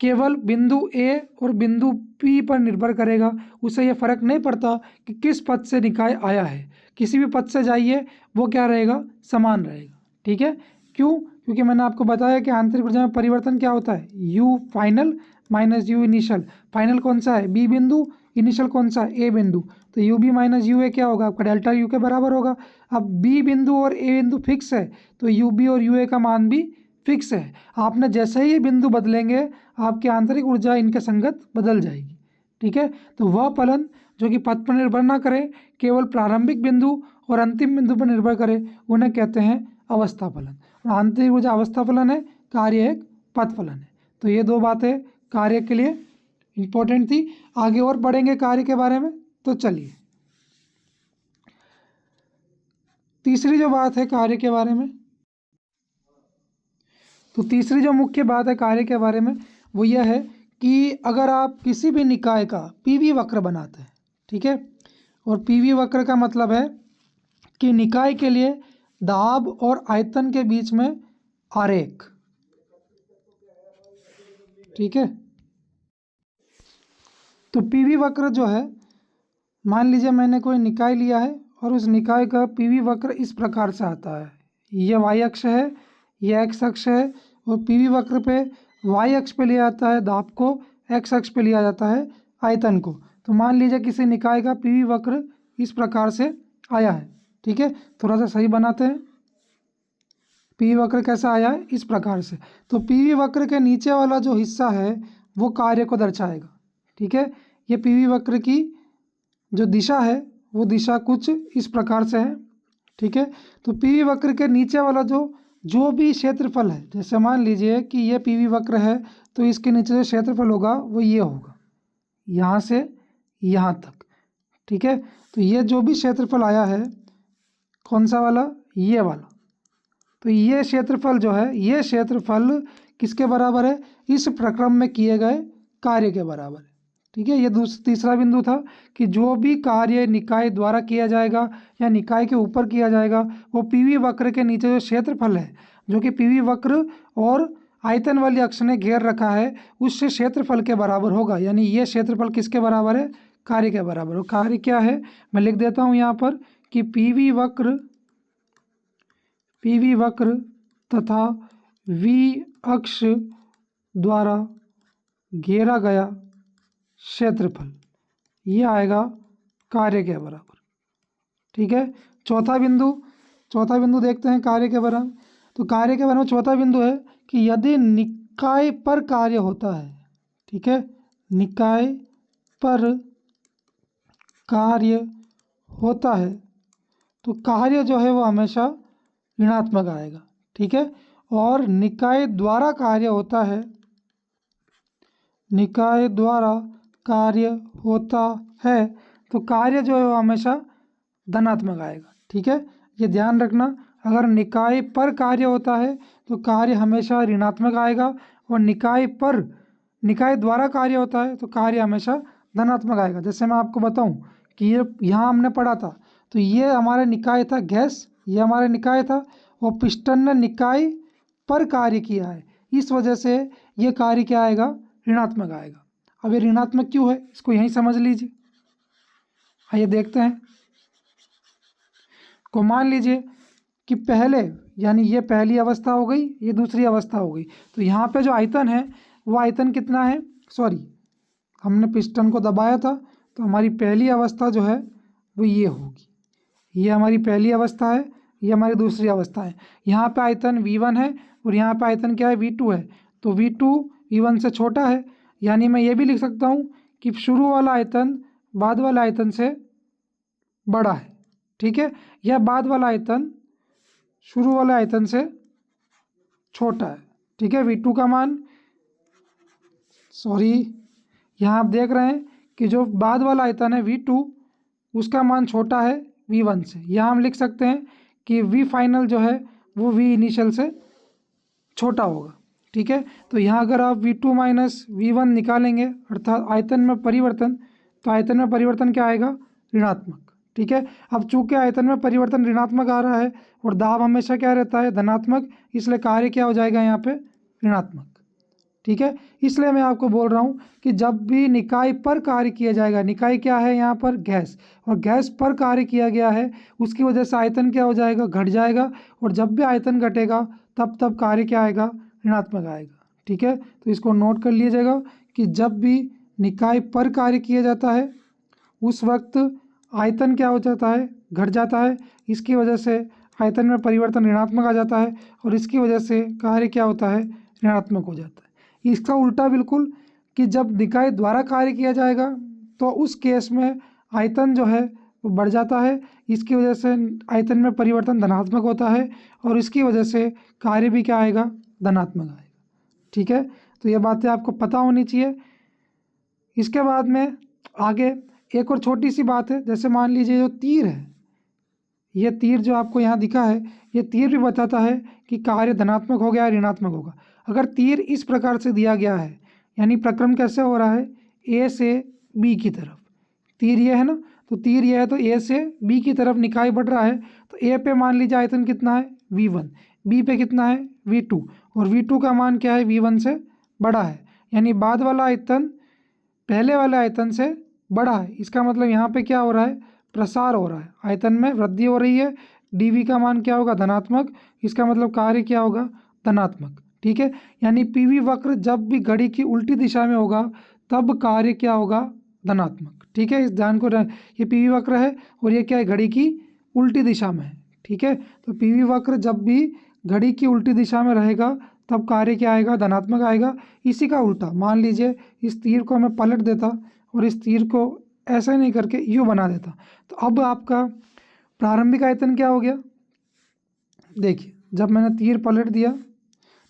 केवल बिंदु ए और बिंदु पी पर निर्भर करेगा। उसे ये फर्क नहीं पड़ता कि किस पथ से निकाय आया है, किसी भी पथ से जाइए वो क्या रहेगा? समान रहेगा। ठीक है, क्यों? क्योंकि मैंने आपको बताया कि आंतरिक ऊर्जा में परिवर्तन क्या होता है? You final minus you initial. Final कौन सा है? बी बिंदु। इनिशियल कौन सा है? ए बिंदु। तो you B minus U A क्या होगा? आपका डेल्टा यू के बराबर होगा। अब बी बिंदु और ए बिंदु फिक्स है तो यू बी और यू ए का मान भी फिक्स है। आपने जैसे ही ये बिंदु बदलेंगे आपकी आंतरिक ऊर्जा इनके संगत बदल जाएगी। ठीक है, तो वह फलन जो कि पथ पर निर्भर ना करे, केवल प्रारंभिक बिंदु और अंतिम बिंदु पर निर्भर करे, उन्हें कहते हैं अवस्था फलन। और आंतरिक ऊर्जा अवस्था फलन है, कार्य एक पथ फलन है। तो ये 2 बातें कार्य के लिए इम्पोर्टेंट थी। आगे और बढ़ेंगे कार्य के बारे में। तो चलिए तीसरी जो बात है कार्य के बारे में, तो तीसरी जो मुख्य बात है कार्य के बारे में वो यह है कि अगर आप किसी भी निकाय का पीवी वक्र बनाते हैं, ठीक है, और पीवी वक्र का मतलब है कि निकाय के लिए दाब और आयतन के बीच में आरेख, ठीक है। तो पीवी वक्र जो है, मान लीजिए मैंने कोई निकाय लिया है और उस निकाय का पीवी वक्र इस प्रकार से आता है, ये वाई अक्ष है, ये एक्स अक्ष है, और पीवी वक्र पे वाई अक्ष पे लिया जाता है दाब को, एक्स अक्ष पे लिया जाता है आयतन को। तो मान लीजिए किसी निकाय का पीवी वक्र इस प्रकार से आया है, ठीक है। थोड़ा सा सही बनाते हैं। पीवी वक्र कैसा आया है? इस प्रकार से। तो पीवी वक्र के नीचे वाला जो हिस्सा है वो कार्य को दर्शाएगा, ठीक है। ये पीवी वक्र की जो दिशा है वो दिशा कुछ इस प्रकार से है, ठीक है। तो पीवी वक्र के नीचे वाला जो भी क्षेत्रफल है, जैसे मान लीजिए कि ये पीवी वक्र है तो इसके नीचे जो क्षेत्रफल होगा वो ये होगा, यहाँ से यहाँ तक, ठीक है। तो ये जो भी क्षेत्रफल आया है, कौन सा वाला? ये वाला। तो ये क्षेत्रफल जो है, ये क्षेत्रफल किसके बराबर है? इस प्रक्रम में किए गए कार्य के बराबर है, ठीक है। ये तीसरा बिंदु था कि जो भी कार्य निकाय द्वारा किया जाएगा या निकाय के ऊपर किया जाएगा वो पीवी वक्र के नीचे जो क्षेत्रफल है, जो कि पीवी वक्र और आयतन वाली अक्ष ने घेर रखा है, उससे क्षेत्रफल के बराबर होगा। यानी ये क्षेत्रफल किसके बराबर है? कार्य के बराबर। और कार्य क्या है? मैं लिख देता हूँ यहाँ पर कि पीवी वक्र तथा वी अक्ष द्वारा घेरा गया क्षेत्रफल, ये आएगा कार्य के बराबर, ठीक है। चौथा बिंदु देखते हैं कार्य के बराबर। तो कार्य के बारे में चौथा बिंदु है कि यदि निकाय पर कार्य होता है, ठीक है, निकाय पर कार्य होता है तो कार्य जो है वो हमेशा ऋणात्मक आएगा, ठीक है। और निकाय द्वारा कार्य होता है, निकाय द्वारा कार्य होता है तो कार्य जो है वो हमेशा धनात्मक आएगा, ठीक है। ये ध्यान रखना, अगर निकाय पर कार्य होता है तो कार्य हमेशा ऋणात्मक आएगा, और निकाय द्वारा कार्य होता है तो कार्य हमेशा धनात्मक आएगा। जैसे मैं आपको बताऊं कि ये यहाँ हमने पढ़ा था, तो ये हमारा निकाय था गैस, ये हमारा निकाय था, और पिस्टन ने निकाय पर कार्य किया है, इस वजह से ये कार्य क्या आएगा? ऋणात्मक आएगा। अब ये ऋणात्मक क्यों है इसको यहीं समझ लीजिए। आइए देखते हैं। को मान लीजिए कि पहले, यानी ये पहली अवस्था हो गई, ये दूसरी अवस्था हो गई, तो यहाँ पे जो आयतन है वो आयतन कितना है? सॉरी, हमने पिस्टन को दबाया था तो हमारी पहली अवस्था जो है वो ये होगी, ये हमारी पहली अवस्था है, ये हमारी दूसरी अवस्था है। यहाँ पे आयतन V1 है और यहाँ पे आयतन क्या है? V2 है। तो V2 V1 से छोटा है, यानी मैं ये भी लिख सकता हूँ कि शुरू वाला आयतन बाद वाला आयतन से बड़ा है, ठीक है, या बाद वाला आयतन शुरू वाले आयतन से छोटा है, ठीक है। V2 का मान, सॉरी, यहाँ आप देख रहे हैं कि जो बाद वाला आयतन है V2 उसका मान छोटा है V1 से। यहाँ हम लिख सकते हैं कि V फाइनल जो है वो V इनिशियल से छोटा होगा, ठीक है। तो यहाँ अगर आप V2 माइनस V1 निकालेंगे अर्थात आयतन में परिवर्तन, तो आयतन में परिवर्तन क्या आएगा? ऋणात्मक, ठीक है। अब चूंकि आयतन में परिवर्तन ऋणात्मक आ रहा है और दाब हमेशा क्या रहता है? धनात्मक, इसलिए कार्य क्या हो जाएगा यहाँ पे? ऋणात्मक, ठीक है। इसलिए मैं आपको बोल रहा हूँ कि जब भी निकाय पर कार्य किया जाएगा, निकाय क्या है यहाँ पर? गैस, और गैस पर कार्य किया गया है उसकी वजह से आयतन क्या हो जाएगा? घट जाएगा, और जब भी आयतन घटेगा तब कार्य क्या आएगा? ऋणात्मक आएगा, ठीक है। तो इसको नोट कर लीजिएगा कि जब भी निकाय पर कार्य किया जाता है उस वक्त आयतन क्या हो जाता है? घट जाता है, इसकी वजह से आयतन में परिवर्तन ऋणात्मक आ जाता है, और इसकी वजह से कार्य क्या होता है? ऋणात्मक हो जाता है। इसका उल्टा बिल्कुल कि जब निकाय द्वारा कार्य किया जाएगा तो उस केस में आयतन जो है वो बढ़ जाता है, इसकी वजह से आयतन में परिवर्तन धनात्मक होता है, और इसकी वजह से कार्य भी क्या आएगा? धनात्मक आएगा, ठीक है। तो ये बातें आपको पता होनी चाहिए। इसके बाद में आगे एक और छोटी सी बात है, जैसे मान लीजिए जो तीर है, ये तीर जो आपको यहाँ दिखा है, ये तीर भी बताता है कि कार्य धनात्मक हो गया ऋणात्मक होगा। अगर तीर इस प्रकार से दिया गया है, यानी प्रक्रम कैसे हो रहा है, ए से बी की तरफ, तीर ये है ना, तो तीर ये है तो ए से बी की तरफ निकाय बढ़ रहा है। तो ए पे मान लीजिए आयतन कितना है V1, बी पे कितना है V2, और V2 का मान क्या है V1 से बड़ा है, यानी बाद वाला आयतन पहले वाले आयतन से बड़ा है। इसका मतलब यहाँ पे क्या हो रहा है, प्रसार हो रहा है, आयतन में वृद्धि हो रही है। dv का मान क्या होगा, धनात्मक, इसका मतलब कार्य क्या होगा, धनात्मक। ठीक है, यानी पीवी वक्र जब भी घड़ी की उल्टी दिशा में होगा तब कार्य क्या होगा, धनात्मक। ठीक है, इस ध्यान को ये पीवी वक्र है और ये क्या है, घड़ी की उल्टी दिशा में है। ठीक है, तो पीवी वक्र जब भी घड़ी की उल्टी दिशा में रहेगा तब कार्य क्या आएगा, धनात्मक आएगा। इसी का उल्टा मान लीजिए इस तीर को मैं पलट देता और इस तीर को ऐसे नहीं करके यूँ बना देता, तो अब आपका प्रारंभिक आयतन क्या हो गया, देखिए जब मैंने तीर पलट दिया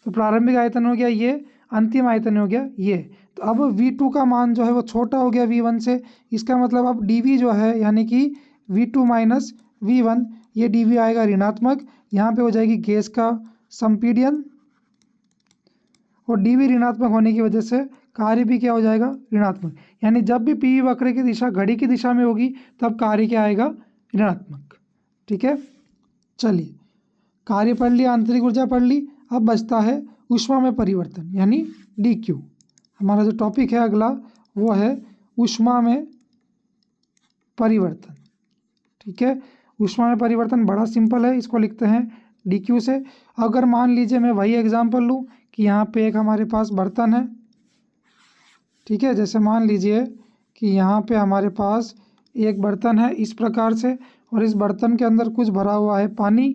तो प्रारंभिक आयतन हो गया ये, अंतिम आयतन हो गया ये। तो अब V2 का मान जो है वो छोटा हो गया V1 से, इसका मतलब अब dV जो है यानी कि V2 माइनस V1, ये dV आएगा ऋणात्मक। यहाँ पे हो जाएगी गैस का संपीड़न, और dV ऋणात्मक होने की वजह से कार्य भी क्या हो जाएगा, ऋणात्मक। यानी जब भी पीवी वक्र की दिशा घड़ी की दिशा में होगी तब कार्य क्या आएगा, ऋणात्मक। ठीक है, चलिए कार्य पढ़ लिया, आंतरिक ऊर्जा पढ़ ली। अब बचता है ऊष्मा में परिवर्तन यानी dQ। हमारा जो टॉपिक है अगला वो है ऊष्मा में परिवर्तन। ठीक है, ऊष्मा में परिवर्तन बड़ा सिंपल है, इसको लिखते हैं dQ से। अगर मान लीजिए मैं वही एग्जांपल लूँ कि यहाँ पे एक हमारे पास बर्तन है, ठीक है, जैसे मान लीजिए कि यहाँ पे हमारे पास एक बर्तन है इस प्रकार से, और इस बर्तन के अंदर कुछ भरा हुआ है पानी,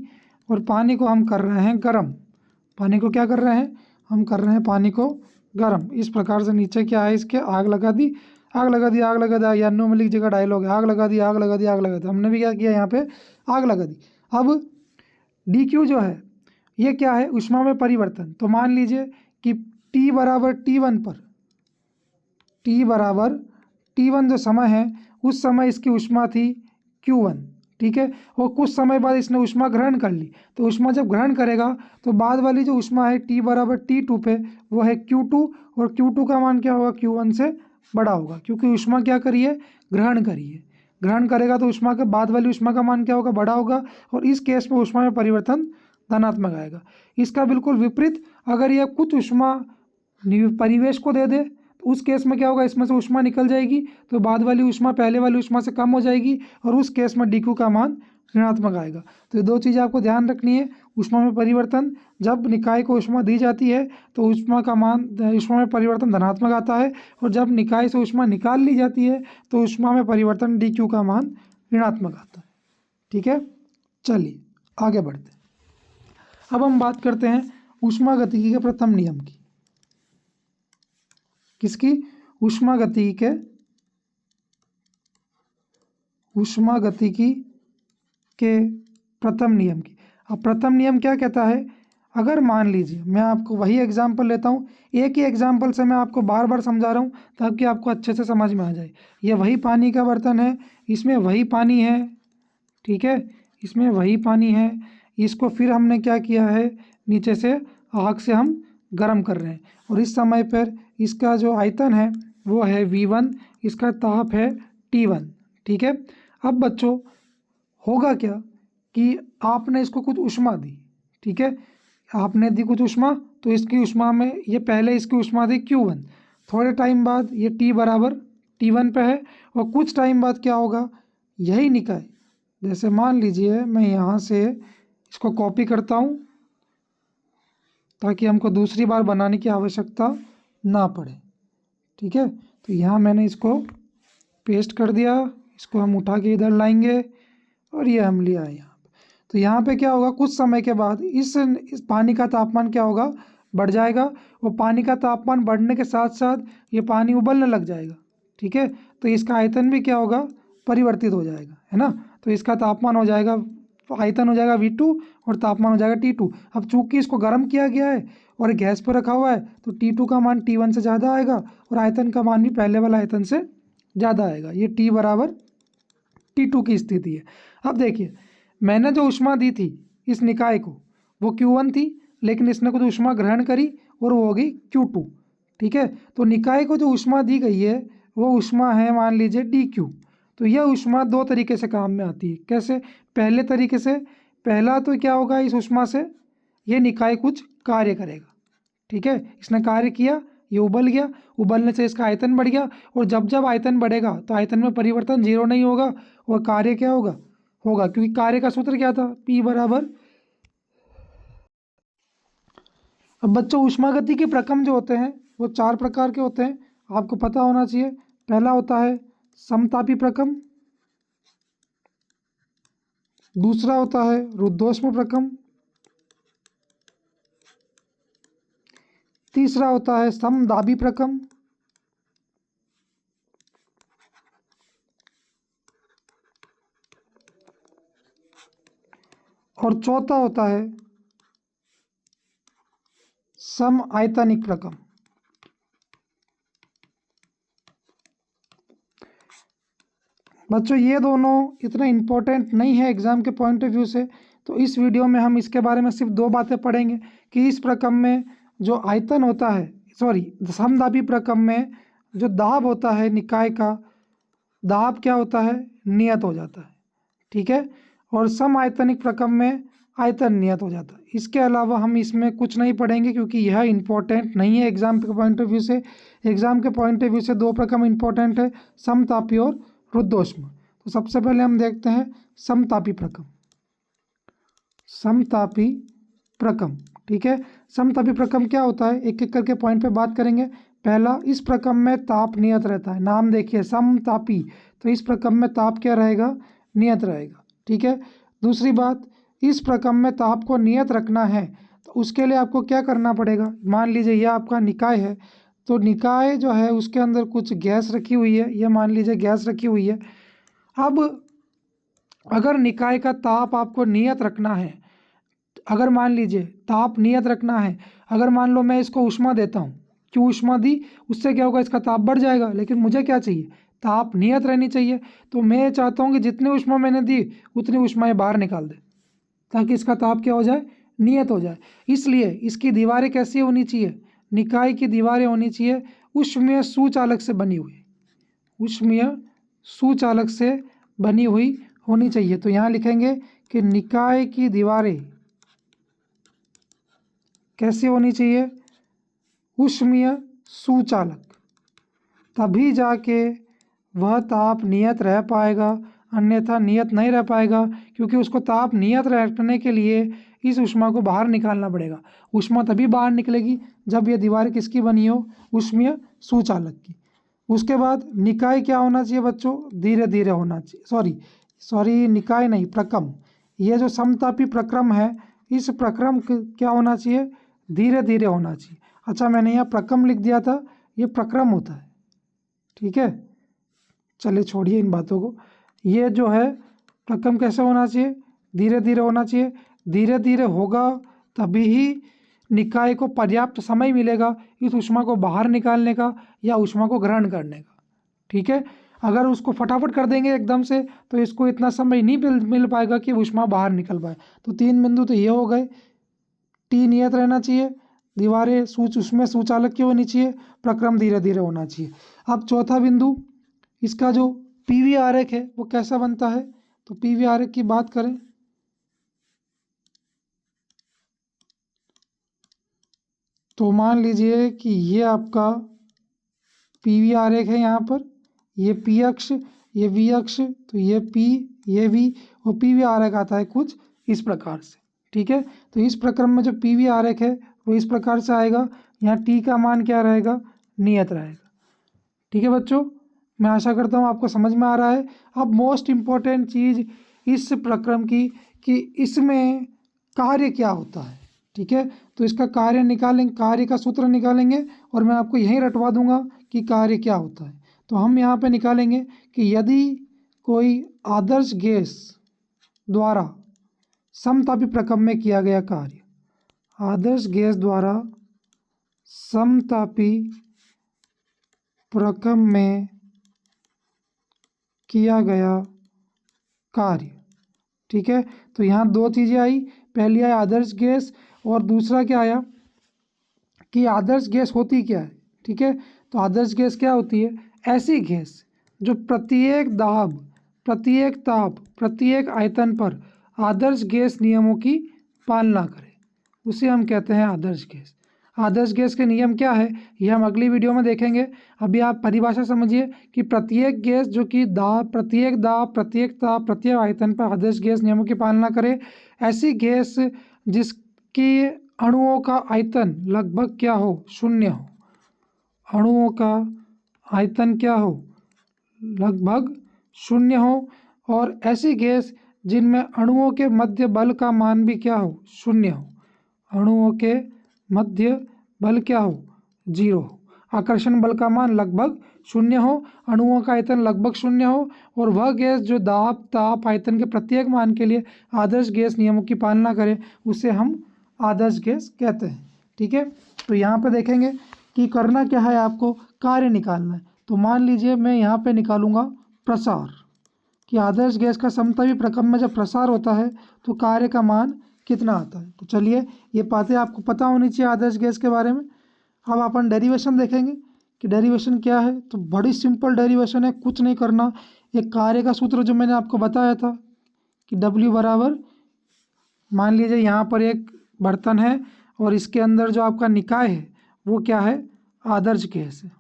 और पानी को हम कर रहे हैं गर्म। पानी को क्या कर रहे हैं, हम कर रहे हैं पानी को गर्म। इस प्रकार से नीचे क्या है, इसके आग लगा दी, आग लगा दी, आग लगा दी, यान्नू मलिक जी का डायलॉग है, आग लगा दी, आग लगा दी, आग लगा दी। हमने भी क्या किया, यहाँ पे आग लगा दी। अब dQ जो है ये क्या है, ऊष्मा में परिवर्तन। तो मान लीजिए कि T बराबर T1 पर, T बराबर T1 जो समय है उस समय इसकी ऊष्मा थी Q1। ठीक है, और कुछ समय बाद इसने ऊष्मा ग्रहण कर ली, तो ऊष्मा जब ग्रहण करेगा तो बाद वाली जो ऊष्मा है T बराबर T2 पे वो है Q2, और Q2 का मान क्या होगा, Q1 से बड़ा होगा, क्योंकि ऊष्मा क्या करी है, ग्रहण करी है। ग्रहण करेगा तो ऊष्मा के बाद वाली ऊष्मा का मान क्या होगा, बड़ा होगा, और इस केस में ऊष्मा में परिवर्तन धनात्मक आएगा। इसका बिल्कुल विपरीत, अगर यह कुछ ऊष्मा परिवेश को दे दे तो उस केस में क्या होगा, इसमें से ऊष्मा निकल जाएगी, तो बाद वाली ऊष्मा पहले वाली ऊष्मा से कम हो जाएगी, और उस केस में dQ का मान ऋणात्मक आएगा। तो ये दो चीज़ें आपको ध्यान रखनी है। ऊष्मा में परिवर्तन, जब निकाय को ऊष्मा दी जाती है तो ऊष्मा का मान, ऊष्मा में परिवर्तन धनात्मक आता है, और जब निकाय से ऊष्मा निकाल ली जाती है तो ऊष्मा में परिवर्तन dQ का मान ऋणात्मक आता है। ठीक है, चलिए आगे बढ़ते हैं। अब हम बात करते हैं ऊष्मागतिकी के प्रथम नियम की। किसकी, ऊष्मागतिकी के प्रथम नियम की। अब प्रथम नियम क्या कहता है, अगर मान लीजिए मैं आपको वही एग्जाम्पल लेता हूँ, एक ही एग्जाम्पल से मैं आपको बार बार समझा रहा हूँ ताकि आपको अच्छे से समझ में आ जाए। ये वही पानी का बर्तन है, इसमें वही पानी है, ठीक है, इसमें वही पानी है, इसको फिर हमने क्या किया है, नीचे से आग से हम गर्म कर रहे हैं, और इस समय पर इसका जो आयतन है वो है V1, इसका ताप है T1। ठीक है, अब बच्चों होगा क्या कि आपने इसको कुछ ऊष्मा दी, ठीक है, आपने दी कुछ ऊष्मा, तो इसकी ऊष्मा में ये पहले इसकी ऊष्मा थी Q1, थोड़े टाइम बाद ये T बराबर T1 पे है, और कुछ टाइम बाद क्या होगा, यही निकाय, जैसे मान लीजिए मैं यहाँ से इसको कॉपी करता हूँ ताकि हमको दूसरी बार बनाने की आवश्यकता ना पड़े। ठीक है, तो यहाँ मैंने इसको पेस्ट कर दिया, इसको हम उठा के इधर लाएंगे और ये हम ले आए यहाँ। तो यहाँ पे क्या होगा, कुछ समय के बाद इस पानी का तापमान क्या होगा, बढ़ जाएगा, और पानी का तापमान बढ़ने के साथ साथ ये पानी उबलने लग जाएगा। ठीक है, तो इसका आयतन भी क्या होगा, परिवर्तित हो जाएगा, है ना। तो इसका तापमान हो जाएगा, आयतन हो जाएगा V2 और तापमान हो जाएगा T2। अब चूंकि इसको गर्म किया गया है और गैस पर रखा हुआ है तो T2 का मान T1 से ज़्यादा आएगा, और आयतन का मान भी पहले वाला आयतन से ज़्यादा आएगा। ये T बराबर T2 की स्थिति है। अब देखिए मैंने जो ऊष्मा दी थी इस निकाय को वो Q1 थी, लेकिन इसने कुछ ऊष्मा ग्रहण करी और वो होगी Q2। ठीक है। तो निकाय को जो ऊष्मा दी गई है वो ऊष्मा है मान लीजिए dq। तो यह ऊष्मा दो तरीके से काम में आती है। कैसे? पहले तरीके से, पहला तो क्या होगा, इस ऊष्मा से ये निकाय कुछ कार्य करेगा, ठीक है। इसने कार्य किया, ये उबल गया, उबलने से इसका आयतन बढ़ गया, और जब जब आयतन बढ़ेगा तो आयतन में परिवर्तन जीरो नहीं होगा, और कार्य क्या होगा, होगा, क्योंकि कार्य का सूत्र क्या था, P बराबर। अब बच्चों ऊष्मागति के प्रक्रम जो होते हैं वो चार प्रकार के होते हैं, आपको पता होना चाहिए। पहला होता है समतापी प्रक्रम, दूसरा होता है रुद्धोष्म प्रक्रम, तीसरा होता है समदाबी प्रक्रम, और चौथा होता है सम आयतनिक प्रक्रम। बच्चों ये दोनों इतना इम्पोर्टेंट नहीं है एग्जाम के पॉइंट ऑफ व्यू से, तो इस वीडियो में हम इसके बारे में सिर्फ दो बातें पढ़ेंगे कि इस प्रक्रम में जो आयतन होता है, सॉरी समदाबी प्रक्रम में जो दाब होता है निकाय का, दाब क्या होता है, नियत हो जाता है, ठीक है। और सम आयतनिक प्रक्रम में आयतन नियत हो जाता है। इसके अलावा हम इसमें कुछ नहीं पढ़ेंगे क्योंकि यह इम्पोर्टेंट नहीं है एग्जाम के पॉइंट ऑफ व्यू से। एग्जाम के पॉइंट ऑफ व्यू से दो प्रक्रम इम्पोर्टेंट है, समतापी और रुद्धोष्म। तो सबसे पहले हम देखते हैं समतापी प्रक्रम। समतापी प्रक्रम, ठीक है। समतापी प्रक्रम क्या होता है, एक एक करके पॉइंट पे बात करेंगे। पहला, इस प्रक्रम में ताप नियत रहता है, नाम देखिए समतापी, तो इस प्रक्रम में ताप क्या रहेगा, नियत रहेगा, ठीक है। दूसरी बात, इस प्रक्रम में ताप को नियत रखना है तो उसके लिए आपको क्या करना पड़ेगा, मान लीजिए यह आपका निकाय है, तो निकाय जो है उसके अंदर कुछ गैस रखी हुई है, यह मान लीजिए गैस रखी हुई है। अब अगर निकाय का ताप आपको नियत रखना है, अगर मान लीजिए ताप नियत रखना है, अगर मान लो मैं इसको ऊष्मा देता हूँ, क्यों ऊष्मा दी, उससे क्या होगा, इसका ताप बढ़ जाएगा, लेकिन मुझे क्या चाहिए, ताप नियत रहनी चाहिए। तो मैं चाहता हूँ कि जितनी ऊष्मा मैंने दी उतनी ऊष्मा ये बाहर निकाल दे, ताकि इसका ताप क्या हो जाए, नियत हो जाए। इसलिए इसकी दीवारें कैसी होनी चाहिए, निकाय की दीवारें होनी चाहिए ऊष्मीय सुचालक से बनी हुई, ऊष्मीय सुचालक से बनी हुई होनी चाहिए। तो यहाँ लिखेंगे कि निकाय की दीवारें कैसी होनी चाहिए, ऊष्मीय सुचालक, तभी जाके वह ताप नियत रह पाएगा, अन्यथा नियत नहीं रह पाएगा, क्योंकि उसको ताप नियत रखने के लिए इस ऊष्मा को बाहर निकालना पड़ेगा। ऊष्मा तभी बाहर निकलेगी जब ये दीवार किसकी बनी हो, ऊष्मीय सुचालक की। उसके बाद निकाय क्या होना चाहिए बच्चों, धीरे धीरे होना चाहिए, सॉरी निकाय नहीं, प्रक्रम। ये जो समतापी प्रक्रम है, इस प्रक्रम क्या होना चाहिए, धीरे धीरे होना चाहिए। अच्छा मैंने यहाँ प्रक्रम लिख दिया था, ये प्रक्रम होता है, ठीक है। चलिए छोड़िए इन बातों को। ये जो है प्रक्रम कैसे होना चाहिए, धीरे धीरे होना चाहिए। धीरे धीरे होगा तभी ही निकाय को पर्याप्त समय मिलेगा इस ऊष्मा को बाहर निकालने का या ऊष्मा को ग्रहण करने का, ठीक है। अगर उसको फटाफट कर देंगे एकदम से तो इसको इतना समय नहीं मिल पाएगा कि ऊष्मा बाहर निकल पाए। तो तीन बिंदु तो ये हो गए, टी नियत रहना चाहिए, दीवारें उसमें सुचालक की होनी चाहिए, प्रक्रम धीरे धीरे होना चाहिए। अब चौथा बिंदु, इसका जो पीवी आरेख है वो कैसा बनता है, तो पीवी आरेख की बात करें तो मान लीजिए कि ये आपका पीवी आरेख है, यहाँ पर ये पी अक्ष, ये वी अक्ष, तो ये पी, ये वी, और पीवी आरेख आता है कुछ इस प्रकार से, ठीक है। तो इस प्रक्रम में जो पीवी आरेख है वो इस प्रकार से आएगा, यहाँ टी का मान क्या रहेगा, नियत रहेगा, ठीक है बच्चों। मैं आशा करता हूँ आपको समझ में आ रहा है। अब मोस्ट इम्पॉर्टेंट चीज़ इस प्रक्रम की कि इसमें कार्य क्या होता है, ठीक है। तो इसका कार्य निकालेंगे, कार्य का सूत्र निकालेंगे, और मैं आपको यहीं रटवा दूंगा कि कार्य क्या होता है। तो हम यहाँ पे निकालेंगे कि यदि कोई आदर्श गैस द्वारा समतापी प्रक्रम में किया गया कार्य, आदर्श गैस द्वारा समतापी प्रक्रम में किया गया कार्य, ठीक है। तो यहाँ दो चीज़ें आई, पहली आई आदर्श गैस और दूसरा क्या आया कि आदर्श गैस होती क्या है, ठीक है। तो आदर्श गैस क्या होती है? ऐसी गैस जो प्रत्येक दाब, प्रत्येक ताप, प्रत्येक आयतन पर आदर्श गैस नियमों की पालना करे, उसे हम कहते हैं आदर्श गैस। आदर्श गैस के नियम क्या है ये हम अगली वीडियो में देखेंगे। अभी आप परिभाषा समझिए कि प्रत्येक गैस जो कि प्रत्येक दाब, प्रत्येक ताप, प्रत्येक आयतन पर आदर्श गैस नियमों की पालना करे। ऐसी गैस जिसके अणुओं का आयतन लगभग क्या हो? शून्य हो। अणुओं का आयतन क्या हो? लगभग शून्य हो। और ऐसी गैस जिनमें अणुओं के मध्य बल का मान भी क्या हो? शून्य हो। अणुओं के मध्य बल क्या हो? 0 हो। आकर्षण बल का मान लगभग शून्य हो, अणुओं का आयतन लगभग शून्य हो, और वह गैस जो दाब, ताप, आयतन के प्रत्येक मान के लिए आदर्श गैस नियमों की पालना करे, उसे हम आदर्श गैस कहते हैं। ठीक है। तो यहाँ पे देखेंगे कि करना क्या है, आपको कार्य निकालना है। तो मान लीजिए मैं यहाँ पे निकालूंगा प्रसार, कि आदर्श गैस का समतापी प्रक्रम में जब प्रसार होता है तो कार्य का मान कितना आता है। तो चलिए ये बातें आपको पता होनी चाहिए आदर्श गैस के बारे में। अब अपन डेरिवेशन देखेंगे कि डेरिवेशन क्या है। तो बड़ी सिंपल डेरिवेशन है, कुछ नहीं करना। एक कार्य का सूत्र जो मैंने आपको बताया था कि W बराबर, मान लीजिए यहाँ पर एक बर्तन है और इसके अंदर जो आपका निकाय है वो क्या है? आदर्श गैस है।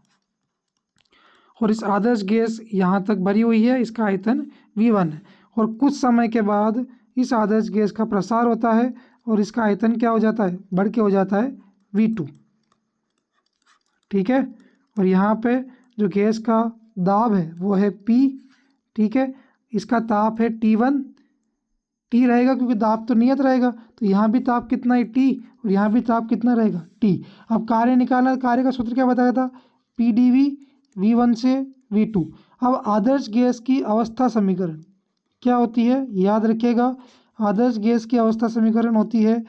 और इस आदर्श गैस यहाँ तक भरी हुई है, इसका आयतन V1 है। और कुछ समय के बाद इस आदर्श गैस का प्रसार होता है और इसका आयतन क्या हो जाता है? बढ़ के हो जाता है V2। ठीक है। और यहाँ पे जो गैस का दाब है वो है P। ठीक है। इसका ताप है T1, T रहेगा क्योंकि दाब तो नियत रहेगा, तो यहाँ भी ताप कितना है? T, और यहाँ भी ताप कितना रहेगा? T। अब कार्य निकालना, कार्य का सूत्र क्या बताया था? PdV, V1 से V2। अब आदर्श गैस की अवस्था समीकरण क्या होती है? याद रखिएगा, आदर्श गैस की अवस्था समीकरण होती है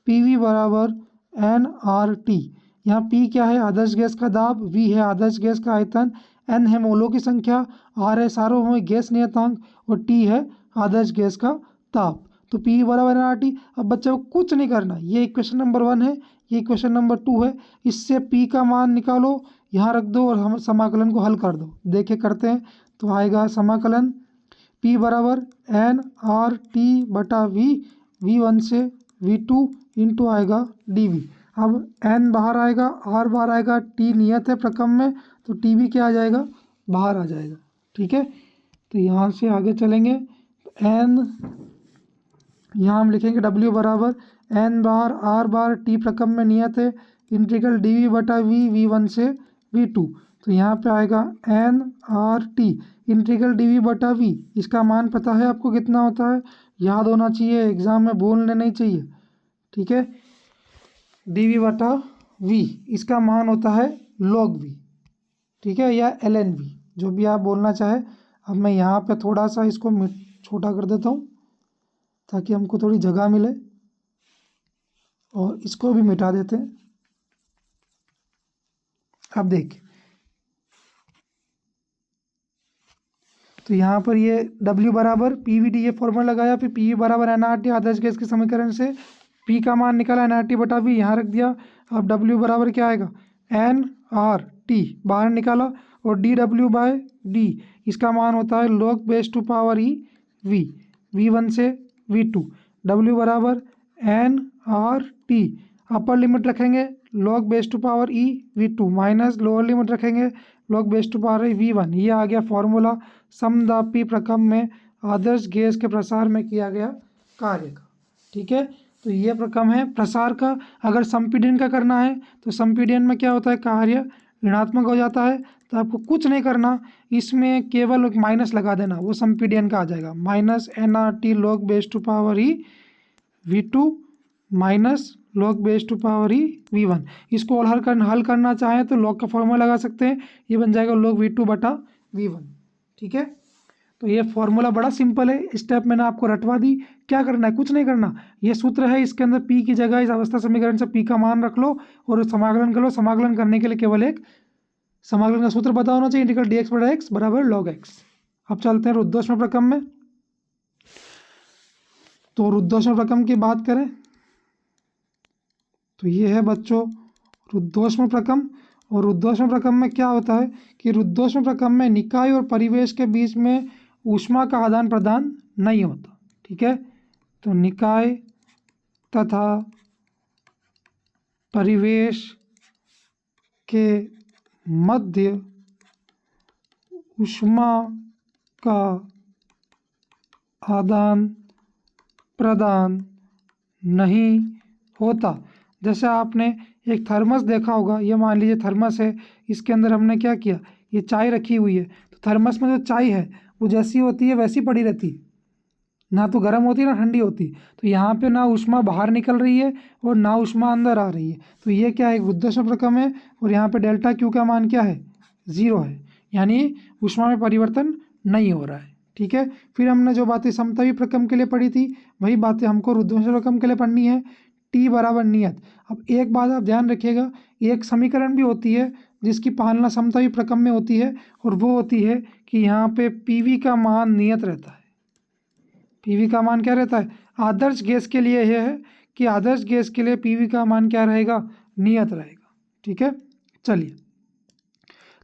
PV बराबर nRT। यहाँ P क्या है? आदर्श गैस का दाब, V है आदर्श गैस का आयतन, N है मोलों की संख्या, R है सार्वभौमिक गैस नियतांक, और T है आदर्श गैस का ताप। तो P बराबर nRT। अब बच्चों को कुछ नहीं करना, ये इक्वेशन नंबर 1 है, ये इक्वेशन नंबर 2 है। इससे P का मान निकालो, यहाँ रख दो और हम समाकलन को हल कर दो। देखिए करते हैं। तो आएगा समाकलन P बराबर nRT बटा V, V1 से V2 इंटू आएगा dV। अब n बाहर आएगा, R बाहर आएगा, T नियत है प्रक्रम में, तो T भी क्या आ जाएगा? बाहर आ जाएगा। ठीक है। तो यहाँ से आगे चलेंगे। n यहाँ हम लिखेंगे W बराबर n बार R बार T प्रक्रम में नियत है, इंटीग्रल dV बटा V, V1 से V2। तो यहाँ पे आएगा nRT इंटीग्रल dV बटा V। इसका मान पता है आपको कितना होता है? याद होना चाहिए, एग्जाम में बोलने नहीं चाहिए। ठीक है। dV बटा V, इसका मान होता है log V। ठीक है, या ln V, जो भी आप बोलना चाहे। अब मैं यहाँ पे थोड़ा सा इसको छोटा कर देता हूँ ताकि हमको थोड़ी जगह मिले, और इसको भी मिटा देते हैं। अब देखिए, तो यहाँ पर ये W बराबर PVD ये फॉर्मूला लगाया, फिर PV बराबर nRT आदर्श गैस के समीकरण से P का मान निकाला, nRT बटा V यहाँ रख दिया। अब W बराबर क्या आएगा? nRT बाहर निकाला, और dW बाय D, इसका मान होता है log base to power E V, V1 से V2। W बराबर nRT, अपर लिमिट रखेंगे log base to power E V2 minus lower limit रखेंगे log base to power V1। ये आ गया फॉर्मूला समदाबी प्रक्रम में आदर्श गैस के प्रसार में किया गया कार्य का। ठीक है। तो ये प्रक्रम है प्रसार का। अगर संपीड़न का करना है तो संपीड़न में क्या होता है? कार्य ऋणात्मक हो जाता है। तो आपको कुछ नहीं करना, इसमें केवल एक माइनस लगा देना, वो संपीड़न का आ जाएगा। Minus nRT log base to power E V2 minus log base to power E V1। इसको और हल करना चाहें तो log का फॉर्मूला लगा सकते हैं, ये बन जाएगा log V2 बटा V1। ठीक है। तो ये फॉर्मूला बड़ा सिंपल है, स्टेप मैंने आपको रटवा दी। क्या करना है? कुछ नहीं करना, ये सूत्र है, इसके अंदर P की जगह इस अवस्था समीकरण से P का मान रख लो और समाकलन कर लो। समाकलन करने के लिए केवल एक समाकलन का सूत्र पता होना चाहिए, इंटीग्रल dx बटा x बराबर log x। अब चलते हैं रुद्धोष्म प्रक्रम में। तो रुद्धोष्म प्रक्रम की बात करें तो ये है बच्चों रुद्धोष्म प्रक्रम, और रुद्धोष्म प्रक्रम में क्या होता है कि रुद्धोष्म प्रक्रम में निकाय और परिवेश के बीच में ऊष्मा का आदान प्रदान नहीं होता। ठीक है, तो निकाय तथा परिवेश के मध्य ऊष्मा का आदान प्रदान नहीं होता। जैसे आपने एक थर्मस देखा होगा, ये मान लीजिए थर्मस है, इसके अंदर हमने क्या किया, ये चाय रखी हुई है, तो थर्मस में जो चाय है वो जैसी होती है वैसी पड़ी रहती है, ना तो गर्म होती है ना ठंडी होती। तो यहाँ पे ना ऊष्मा बाहर निकल रही है और ना ऊष्मा अंदर आ रही है, तो ये क्या है, एक रुद्धोष्म प्रक्रम है। और यहाँ पे डेल्टा क्यू का मान क्या है, 0 है, यानी ऊष्मा में परिवर्तन नहीं हो रहा है। ठीक है, फिर हमने जो बातें समतापी प्रक्रम के लिए पढ़ी थी वही बातें हमको रुद्धोष्म प्रक्रम के लिए पढ़नी है। टी बराबर नियत। अब एक बात आप ध्यान रखिएगा, एक समीकरण भी होती है जिसकी पालना समतापी प्रक्रम में होती है, और वो होती है कि यहाँ पे पीवी का मान नियत रहता है। पीवी का मान क्या रहता है, आदर्श गैस के लिए यह है कि आदर्श गैस के लिए पीवी का मान क्या रहेगा, नियत रहेगा। ठीक है, चलिए,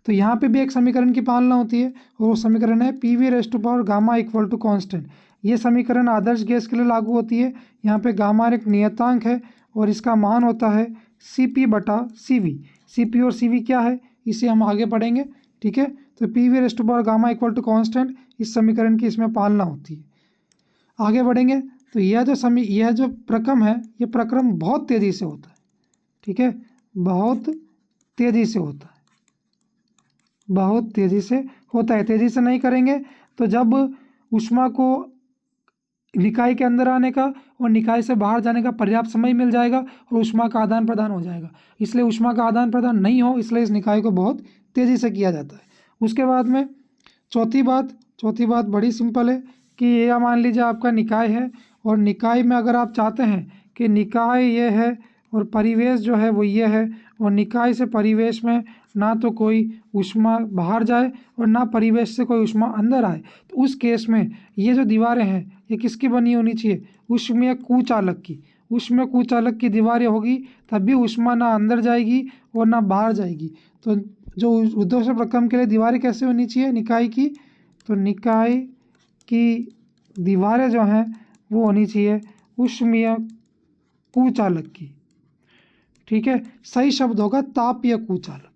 तो यहाँ पे भी एक समीकरण की पालना होती है, और वो समीकरण है P V raise to power gamma equal to constant. ये समीकरण आदर्श गैस के लिए लागू होती है। यहाँ पे गामा एक नियतांक है और इसका मान होता है सी पी बटा सी वी। सी पी और सी वी क्या है, इसे हम आगे पढ़ेंगे। ठीक है, तो P V raise to power gamma equal to constant, इस समीकरण की इसमें पालना होती है। आगे बढ़ेंगे तो यह जो प्रक्रम है, ये प्रक्रम बहुत तेज़ी से होता है। ठीक है, बहुत तेज़ी से होता है, बहुत तेज़ी से होता है। तेज़ी से नहीं करेंगे तो जब ऊष्मा को निकाय के अंदर आने का और निकाय से बाहर जाने का पर्याप्त समय मिल जाएगा और ऊष्मा का आदान प्रदान हो जाएगा। इसलिए ऊष्मा का आदान प्रदान नहीं हो, इसलिए इस निकाय को बहुत तेज़ी से किया जाता है। उसके बाद में चौथी बात बड़ी सिंपल है कि यह मान लीजिए आपका निकाय है, और निकाय में अगर आप चाहते हैं कि निकाय ये है और परिवेश जो है वो ये है, और निकाय से परिवेश में ना तो कोई ऊष्मा बाहर जाए और ना परिवेश से कोई ऊष्मा अंदर आए, तो उस केस में ये जो दीवारें हैं ये किसकी बनी होनी चाहिए, ऊष्मीय कुचालक की। ऊष्मीय कुचालक की दीवारें होगी तभी ऊष्मा ना अंदर जाएगी और ना बाहर जाएगी। तो जो रुद्धोष्म प्रक्रम के लिए दीवारें कैसे होनी चाहिए निकाय की, तो निकाय की दीवारें जो हैं वो होनी चाहिए ऊष्मीय कुचालक की। ठीक है, सही शब्द होगा तापीय कुचालक।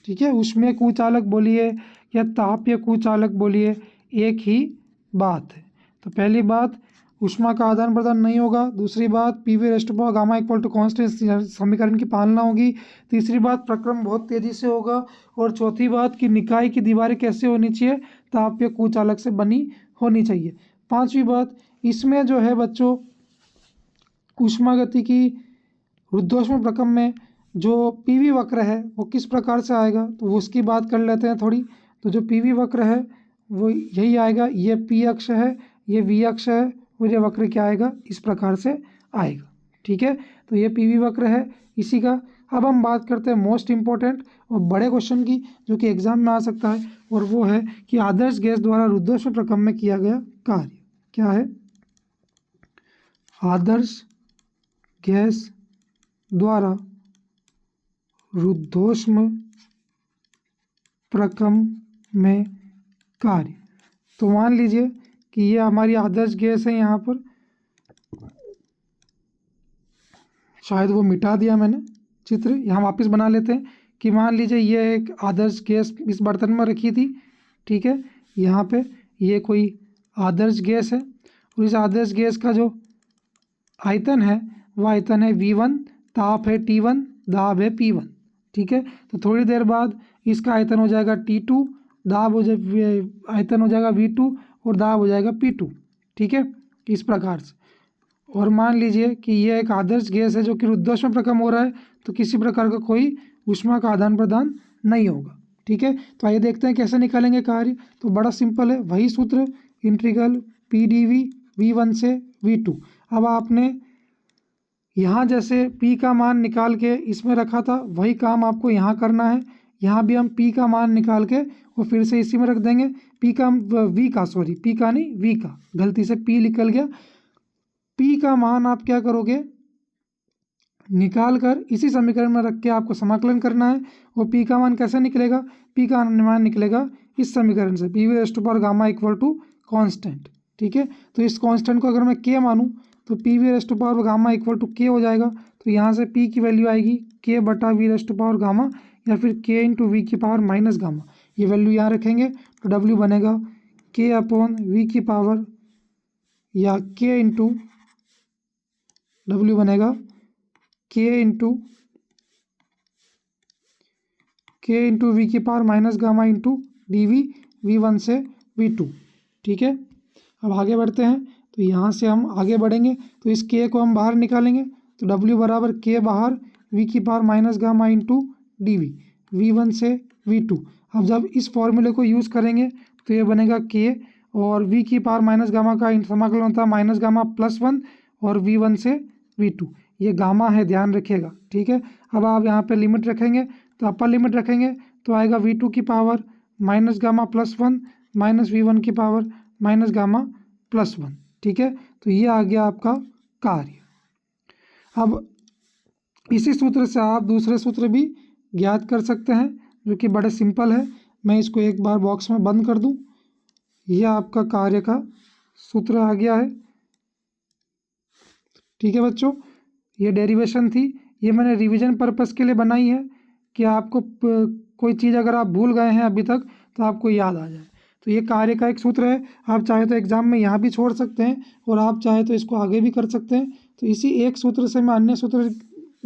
ठीक है, ऊष्मीय कुचालक बोलिए या तापीय कुचालक बोलिए, एक ही बात है। तो पहली बात, ऊष्मा का आदान प्रदान नहीं होगा। दूसरी बात, P V raise to power gamma equal to constant समीकरण की पालना होगी। तीसरी बात, प्रक्रम बहुत तेज़ी से होगा। और चौथी बात कि निकाय की दीवारें कैसे होनी चाहिए, तापीय कुचालक से बनी होनी चाहिए। पांचवी बात, इसमें जो है बच्चों ऊष्मागति की रुद्धोष्म प्रक्रम में जो पीवी वक्र है वो किस प्रकार से आएगा, तो उसकी बात कर लेते हैं थोड़ी। तो जो पीवी वक्र है वो यही आएगा, ये पी अक्ष है, ये वी अक्ष है, और ये वक्र क्या आएगा, इस प्रकार से आएगा। ठीक है, तो ये पीवी वक्र है इसी का। अब हम बात करते हैं मोस्ट इम्पोर्टेंट और बड़े क्वेश्चन की, जो कि एग्जाम में आ सकता है, और वो है कि आदर्श गैस द्वारा रुद्धोष्म प्रक्रम में किया गया कार्य क्या है। आदर्श गैस द्वारा रुद्धोष्म प्रक्रम में कार्य, तो मान लीजिए कि ये हमारी आदर्श गैस है। यहाँ पर शायद वो मिटा दिया मैंने चित्र, यहाँ वापस बना लेते हैं कि मान लीजिए ये एक आदर्श गैस इस बर्तन में रखी थी। ठीक है, यहाँ पे ये कोई आदर्श गैस है, और इस आदर्श गैस का जो आयतन है वह आयतन है V1, ताप है T1, दाब है P1। ठीक है, तो थोड़ी देर बाद इसका आयतन हो जाएगा T2, दाब हो जाए आयतन हो जाएगा V2 और दाब हो जाएगा P2। ठीक है, इस प्रकार से। और मान लीजिए कि यह एक आदर्श गैस है जो कि रुद्धोष्म प्रक्रम हो रहा है, तो किसी प्रकार का कोई ऊष्मा का आदान प्रदान नहीं होगा। ठीक है, तो आइए देखते हैं कैसे निकालेंगे कार्य। तो बड़ा सिंपल है, वही सूत्र, इंटीग्रल PdV V1 से V2। अब आपने यहाँ जैसे P का मान निकाल के इसमें रखा था, वही काम आपको यहाँ करना है। यहाँ भी हम P का मान निकाल के और फिर से इसी में रख देंगे। P का नहीं V का, गलती से P निकल गया। P का मान आप क्या करोगे, निकाल कर इसी समीकरण में रख के आपको समाकलन करना है। और पी का मान कैसे निकलेगा, पी का मान निकलेगा इस समीकरण से, P V raise to power gamma equal to constant. ठीक है, तो इस कांस्टेंट को अगर मैं के मानूँ तो P V raise to power gamma equal to K हो जाएगा। तो यहाँ से पी की वैल्यू आएगी के बटा V raise to power gamma, या फिर के इंटू वी की पावर माइनस गामा। ये वैल्यू यहाँ रखेंगे तो डब्ल्यू बनेगा के अपॉन वी की पावर, या के इंटू डब्ल्यू बनेगा के इंटू वी की power minus gamma into D V, V1 से V2। ठीक है, अब आगे बढ़ते हैं। तो यहाँ से हम आगे बढ़ेंगे तो इस के को हम बाहर निकालेंगे, तो W बराबर के बाहर V की power minus gamma into D V, V1 से V2। अब जब इस फॉर्मूले को यूज़ करेंगे तो ये बनेगा के, और V की पावर माइनस गामा का समाकलन होता है माइनस गामा प्लस 1, और V1 से V2। ये गामा है, ध्यान रखिएगा। ठीक है, अब आप यहाँ पे लिमिट रखेंगे तो अपर लिमिट रखेंगे तो आएगा V2 की power minus gamma plus 1 minus V1 की पावर माइनस गामा प्लस 1। ठीक है, तो ये आ गया आपका कार्य। अब इसी सूत्र से आप दूसरे सूत्र भी ज्ञात कर सकते हैं जो कि बड़े सिंपल है। मैं इसको एक बार बॉक्स में बंद कर दूं। यह आपका कार्य का सूत्र आ गया है। ठीक है बच्चों, ये डेरिवेशन थी, ये मैंने रिवीजन पर्पस के लिए बनाई है कि आपको कोई चीज़ अगर आप भूल गए हैं अभी तक तो आपको याद आ जाए। तो ये कार्य का एक सूत्र है, आप चाहे तो एग्जाम में यहाँ भी छोड़ सकते हैं और आप चाहे तो इसको आगे भी कर सकते हैं। तो इसी एक सूत्र से मैं अन्य सूत्र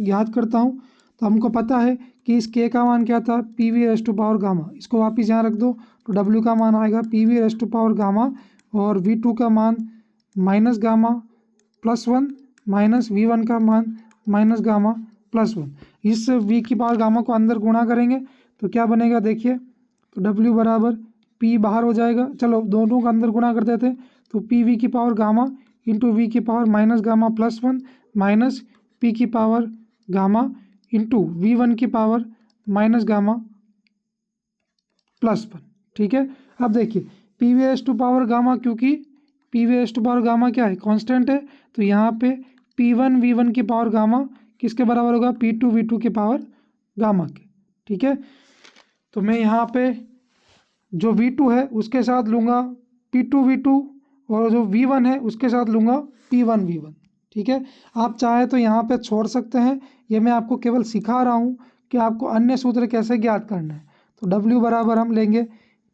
याद करता हूँ। तो हमको पता है कि इस के का मान क्या था, P V raise to power gamma. इसको वापस यहाँ रख दो तो डब्ल्यू का मान आएगा P V raise to power gamma, और V2 का मान minus gamma plus 1 minus V1 का मान माइनस गामा प्लस 1। इस V की पावर गामा को अंदर गुणा करेंगे तो क्या बनेगा देखिए, तो W बराबर P बाहर हो जाएगा। चलो दोनों का अंदर गुणा कर देते हैं, तो पी वी की पावर गामा इंटू वी की power minus gamma plus 1 minus P की पावर गामा इंटू V1 की पावर माइनस गामा प्लस 1। ठीक है, अब देखिए P V raise to power gamma, क्योंकि P V raise to power gamma क्या है, कांस्टेंट है, तो यहाँ पे P1 V1 की पावर गामा किसके बराबर होगा, P2 V2 की पावर गामा के। ठीक है, तो मैं यहाँ पे जो V2 है उसके साथ लूँगा P2 V2, और जो V1 है उसके साथ लूँगा P1 V1। ठीक है, आप चाहे तो यहाँ पे छोड़ सकते हैं, ये मैं आपको केवल सिखा रहा हूँ कि आपको अन्य सूत्र कैसे ज्ञात करना है। तो W बराबर हम लेंगे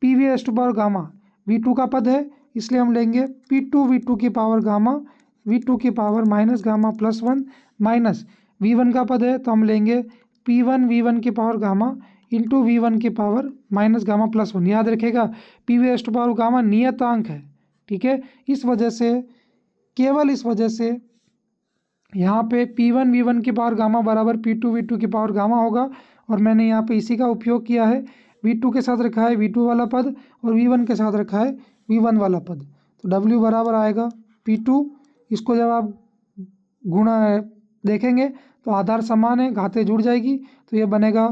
P V raise to power gamma, V2 का पद है इसलिए हम लेंगे P2 V2 की पावर गामा V2 की power minus gamma plus 1 minus V1 का पद है तो हम लेंगे P1 V1 की पावर गामा इंटू V1 की पावर माइनस गामा प्लस 1। याद रखिएगा P V raise to power gamma नियतांक है। ठीक है, इस वजह से, केवल इस वजह से यहाँ पे P1 V1 की पावर गामा बराबर P2 V2 की पावर गामा होगा, और मैंने यहाँ पे इसी का उपयोग किया है। V2 के साथ रखा है V2 वाला पद और V1 के साथ रखा है V1 वाला पद। तो W बराबर आएगा P2, इसको जब आप गुणा देखेंगे तो आधार समान है, घातें जुड़ जाएगी, तो ये बनेगा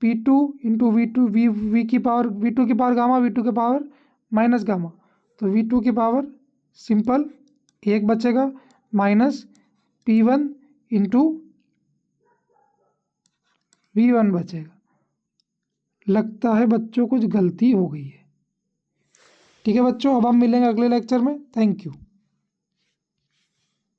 P2 इंटू V2 V की पावर V2 की पावर गामा V2 की पावर माइनस गामा, तो V2 की पावर सिंपल 1 बचेगा माइनस P1 इंटू V1 बचेगा। लगता है बच्चों कुछ गलती हो गई है। ठीक है बच्चों, अब हम मिलेंगे अगले लेक्चर में। Thank you.